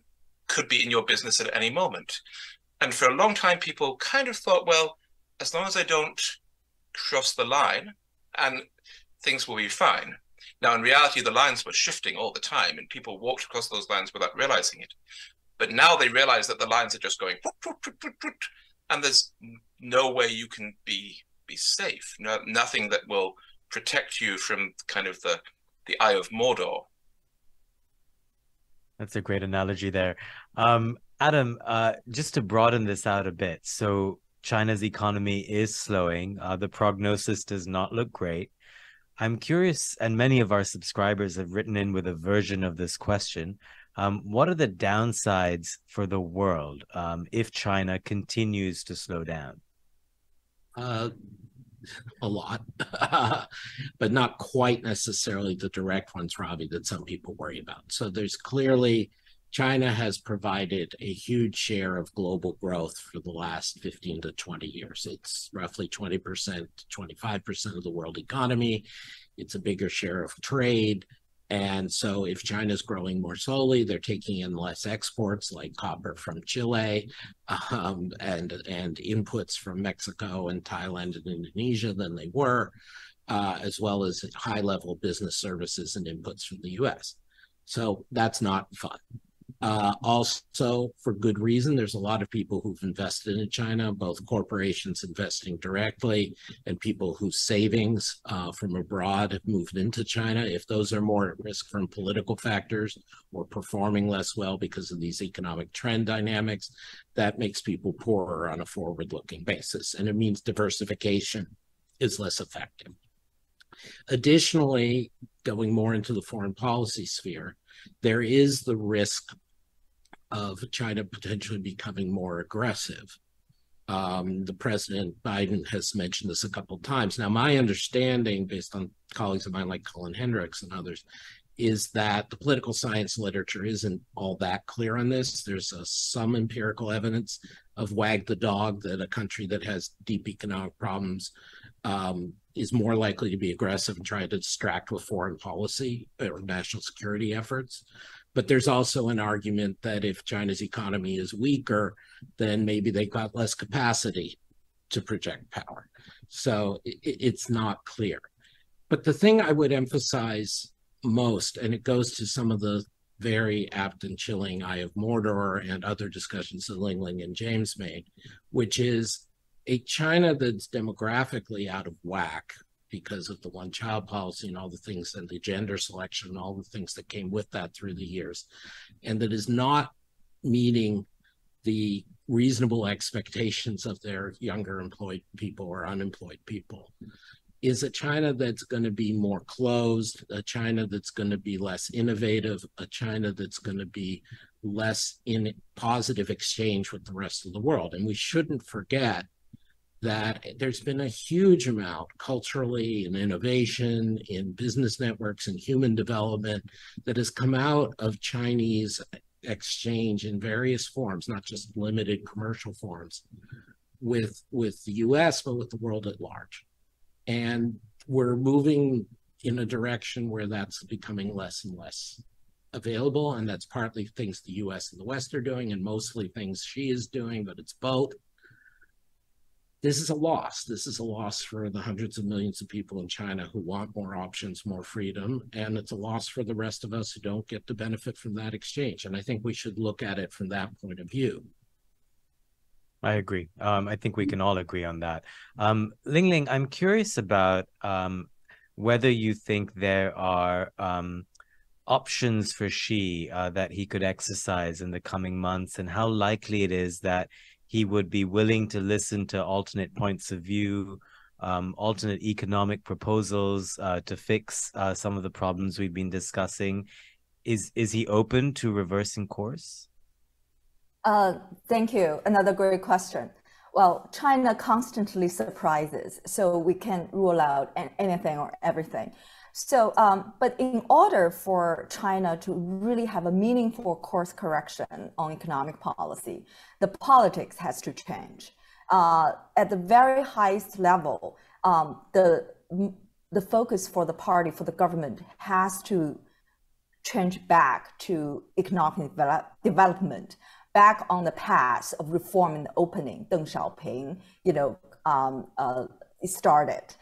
could be in your business at any moment. And for a long time, people kind of thought, well, as long as I don't cross the line, and things will be fine. Now, in reality, the lines were shifting all the time, and people walked across those lines without realizing it. But now they realize that the lines are just going, and there's no way you can be safe. Nothing that will protect you from kind of the eye of Mordor. That's a great analogy there. Adam, just to broaden this out a bit, so China's economy is slowing. The prognosis does not look great. I'm curious, and many of our subscribers have written in with a version of this question. What are the downsides for the world if China continues to slow down? A lot, but not quite necessarily the direct ones, Ravi, that some people worry about. So there's clearly, China has provided a huge share of global growth for the last 15 to 20 years. It's roughly 20%, 25% of the world economy. It's a bigger share of trade. And so if China's growing more slowly, they're taking in less exports like copper from Chile and inputs from Mexico and Thailand and Indonesia than they were, as well as high-level business services and inputs from the US. So that's not fun. Also, for good reason, there's a lot of people who've invested in China, both corporations investing directly and people whose savings from abroad have moved into China. If those are more at risk from political factors or performing less well because of these economic trend dynamics, that makes people poorer on a forward-looking basis. And it means diversification is less effective. Additionally, going more into the foreign policy sphere, there is the risk of China potentially becoming more aggressive. The President Biden has mentioned this a couple of times. Now, my understanding, based on colleagues of mine like Colin Hendricks and others, is that the political science literature isn't all that clear on this. There's some empirical evidence of wag the dog, that a country that has deep economic problems is more likely to be aggressive and try to distract with foreign policy or national security efforts. But there's also an argument that if China's economy is weaker, then maybe they've got less capacity to project power. So it's not clear. But the thing I would emphasize most, and it goes to some of the very apt and chilling Eye of Mordor and other discussions that Ling Ling and James made, which is a China that's demographically out of whack because of the one-child policy and all the things and the gender selection and all the things that came with that through the years, and that is not meeting the reasonable expectations of their younger employed people or unemployed people, is a China that's going to be more closed, a China that's going to be less innovative, a China that's going to be less in positive exchange with the rest of the world. And we shouldn't forget that there's been a huge amount culturally in innovation, in business networks and human development that has come out of Chinese exchange in various forms, not just limited commercial forms, with the US, but with the world at large. And we're moving in a direction where that's becoming less and less available. And that's partly things the US and the West are doing, and mostly things she is doing, but it's both. This is a loss. This is a loss for the hundreds of millions of people in China who want more options, more freedom. And it's a loss for the rest of us who don't get to benefit from that exchange. And I think we should look at it from that point of view. I agree. I think we can all agree on that. Ling Ling, I'm curious about whether you think there are options for Xi that he could exercise in the coming months, and how likely it is that he would be willing to listen to alternate points of view, alternate economic proposals to fix some of the problems we've been discussing. Is he open to reversing course? Thank you. Another great question. Well, China constantly surprises, so we can't rule out anything or everything. So, but in order for China to really have a meaningful course correction on economic policy, the politics has to change. At the very highest level, the focus for the party, for the government, has to change back to economic development, back on the path of reform and opening. Deng Xiaoping, started.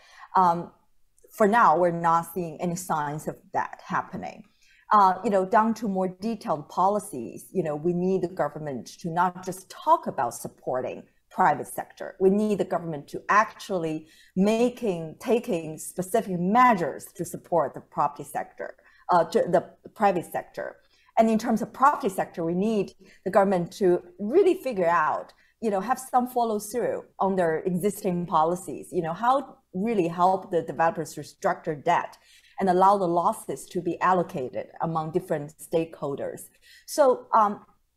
For now, we're not seeing any signs of that happening. Down to more detailed policies, we need the government to not just talk about supporting private sector. We need the government to actually taking specific measures to support the property sector, the private sector. And in terms of property sector, we need the government to really figure out, have some follow through on their existing policies, how really help the developers restructure debt and allow the losses to be allocated among different stakeholders. So,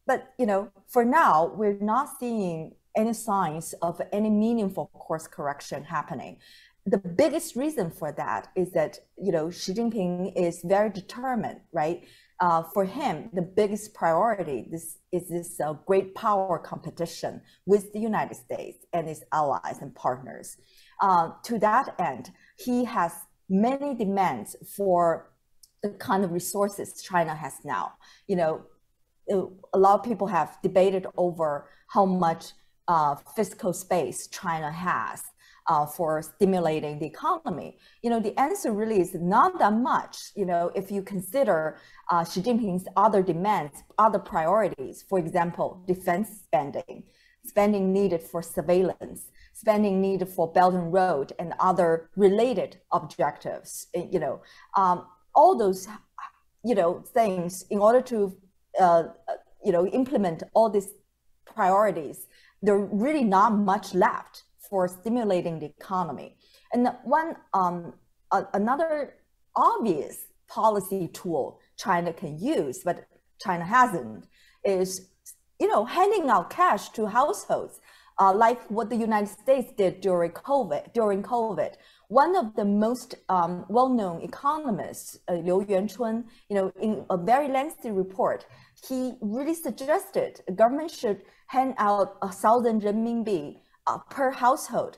but, for now, we're not seeing any signs of any meaningful course correction happening. The biggest reason for that is that, Xi Jinping is very determined, right? For him, the biggest priority is this great power competition with the United States and its allies and partners. To that end, he has many demands for the kind of resources China has now. A lot of people have debated over how much fiscal space China has for stimulating the economy. The answer really is not that much. If you consider Xi Jinping's other demands, other priorities, for example, defense spending needed for surveillance, spending needed for Belt and Road and other related objectives. All those, things in order to, implement all these priorities, there's really not much left for stimulating the economy. And another obvious policy tool China can use, but China hasn't, is handing out cash to households, like what the United States did during COVID. One of the most well-known economists, Liu Yuanchun, in a very lengthy report, he really suggested the government should hand out 1,000 renminbi per household.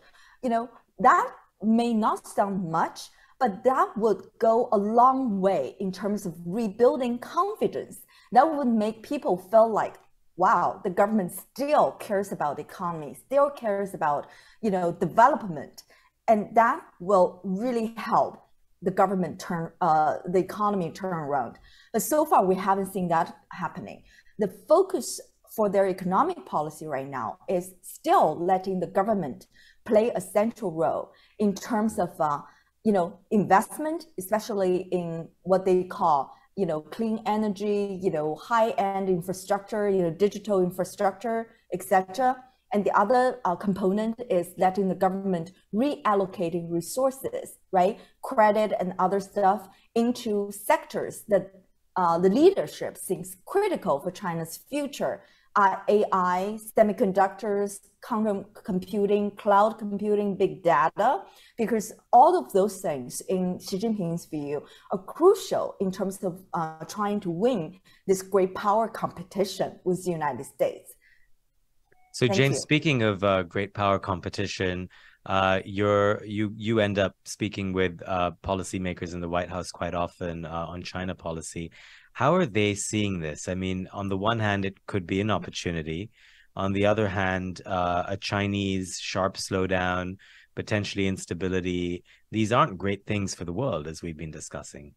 That may not sound much, but that would go a long way in terms of rebuilding confidence. That would make people feel like, wow, the government still cares about the economy, still cares about, development. And that will really help the government the economy turn around. But so far, we haven't seen that happening. The focus for their economic policy right now is still letting the government play a central role in terms of, investment, especially in what they call, clean energy, high-end infrastructure, digital infrastructure, etc. And the other component is letting the government reallocating resources, right, credit and other stuff into sectors that the leadership thinks critical for China's future. AI, semiconductors, quantum computing, cloud computing, big data, because all of those things, in Xi Jinping's view, are crucial in terms of trying to win this great power competition with the United States. So, James, speaking of great power competition, you end up speaking with policymakers in the White House quite often on China policy. How are they seeing this? I mean, on the one hand, it could be an opportunity. On the other hand, a Chinese sharp slowdown, potentially instability. These aren't great things for the world, as we've been discussing.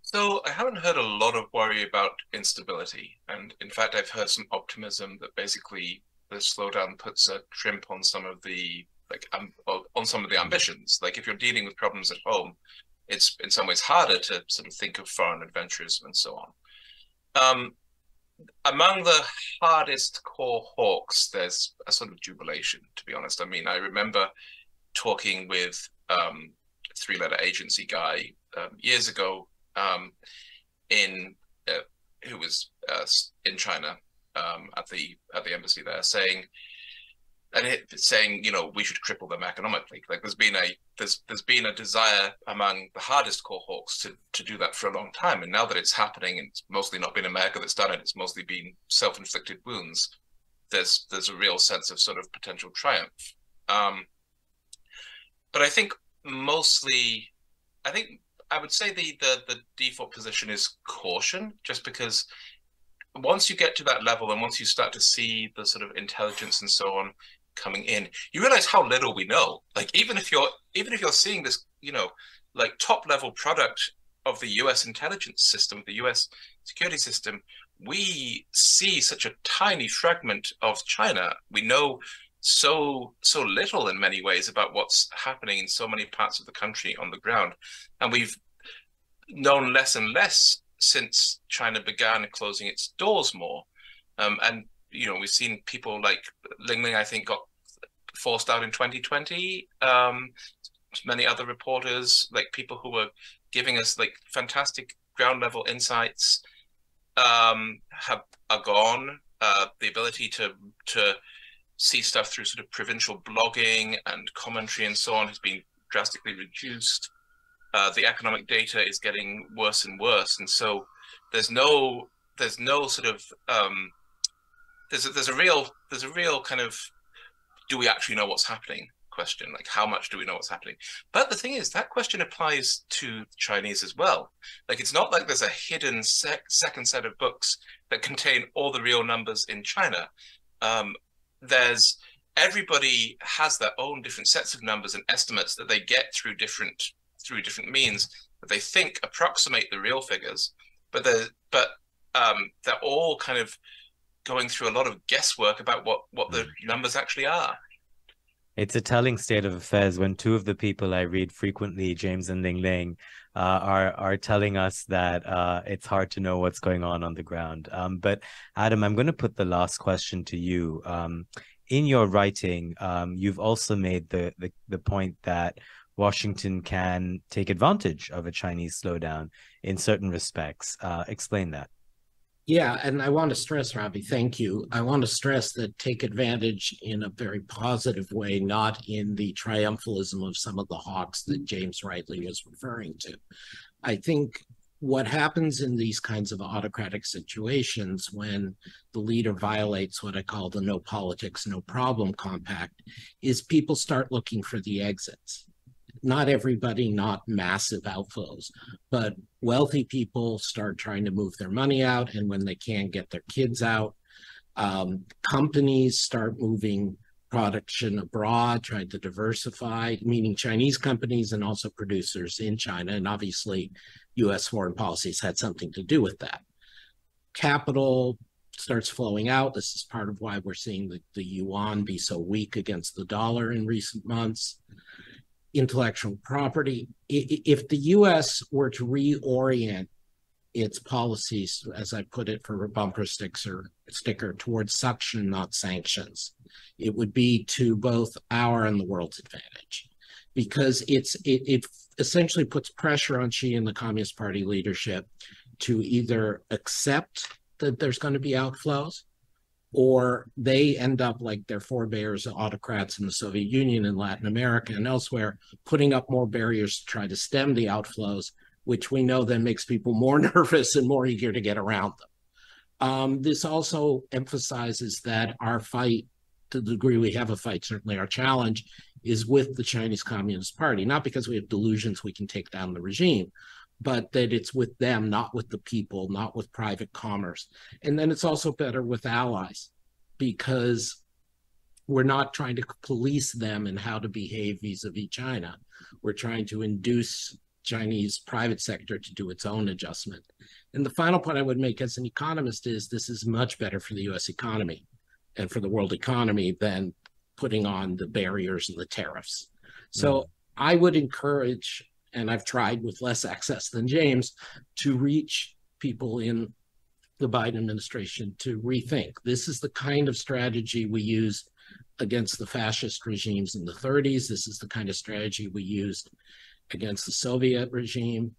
So I haven't heard a lot of worry about instability. And in fact, I've heard some optimism that basically the slowdown puts a crimp on some of the on some of the ambitions. Like if you're dealing with problems at home, it's in some ways harder to sort of think of foreign adventures and so on. Among the hardest core hawks, there's a sort of jubilation, to be honest. I mean, I remember talking with a three-letter agency guy years ago who was in China at the embassy there, saying, we should cripple them economically. Like there's been a desire among the hardest core hawks to do that for a long time, and now that it's happening, and it's mostly not been America that's done it, it's mostly been self-inflicted wounds. There's a real sense of sort of potential triumph. But I think I would say the default position is caution, just because once you get to that level and once you start to see the sort of intelligence and so on coming in, you realize how little we know. Like even if you're seeing this, like top level product of the US intelligence system, the US security system, we see such a tiny fragment of China. We know so little in many ways about what's happening in so many parts of the country on the ground. And we've known less and less since China began closing its doors more. And, we've seen people like Ling Ling, I think, got forced out in 2020. Many other reporters, like people who were giving us like fantastic ground level insights are gone. The ability to see stuff through sort of provincial blogging and commentary and so on has been drastically reduced. The economic data is getting worse and worse, and so there's no sort of there's a real kind of, do we actually know what's happening question, like how much do we know what's happening? But the thing is, that question applies to Chinese as well. Like it's not like there's a hidden second set of books that contain all the real numbers in China. Everybody has their own different sets of numbers and estimates that they get through different means that they think approximate the real figures, but they're all kind of going through a lot of guesswork about what the numbers actually are. It's a telling state of affairs when two of the people I read frequently, James and Ling Ling, are telling us that it's hard to know what's going on the ground. But Adam, I'm going to put the last question to you. In your writing, you've also made the point that Washington can take advantage of a Chinese slowdown in certain respects. Explain that. Yeah, and I want to stress, Robbie, thank you. I want to stress that take advantage in a very positive way, not in the triumphalism of some of the hawks that James rightly was referring to. I think what happens in these kinds of autocratic situations when the leader violates what I call the no politics, no problem compact is people start looking for the exits. not everybody, not massive outflows, but wealthy people start trying to move their money out, and when they can't get their kids out, companies start moving production abroad, trying to diversify, meaning Chinese companies and also producers in China, and obviously U.S. foreign policy has had something to do with that. Capital starts flowing out. This is part of why we're seeing the yuan be so weak against the dollar in recent months. Intellectual property. If the U.S. were to reorient its policies, as I put it for a bumper sticker, towards suction, not sanctions, it would be to both our and the world's advantage, because it essentially puts pressure on Xi and the Communist Party leadership to either accept that there's going to be outflows, or they end up like their forebears, autocrats in the Soviet Union and Latin America and elsewhere, putting up more barriers to try to stem the outflows, which we know then makes people more nervous and more eager to get around them. This also emphasizes that our fight, to the degree we have a fight, certainly our challenge, is with the Chinese Communist Party, not because we have delusions we can take down the regime, but that it's with them, not with the people, not with private commerce. And then it's also better with allies, because we're not trying to police them in how to behave vis-a-vis China. We're trying to induce Chinese private sector to do its own adjustment. And the final point I would make as an economist is this is much better for the US economy and for the world economy than putting on the barriers and the tariffs. So I would encourage, and I've tried with less access than James, to reach people in the Biden administration to rethink. This is the kind of strategy we used against the fascist regimes in the 30s. This is the kind of strategy we used against the Soviet regime.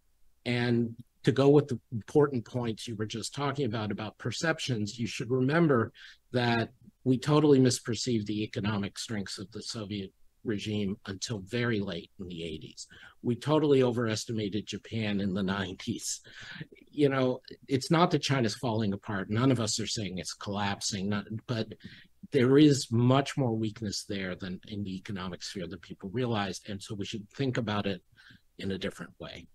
And to go with the important points you were just talking about perceptions, you should remember that we totally misperceived the economic strengths of the Soviet regime until very late in the 80s. We totally overestimated Japan in the 90s. You know, it's not that China's falling apart. None of us are saying it's collapsing, but there is much more weakness there than in the economic sphere that people realize. And so we should think about it in a different way.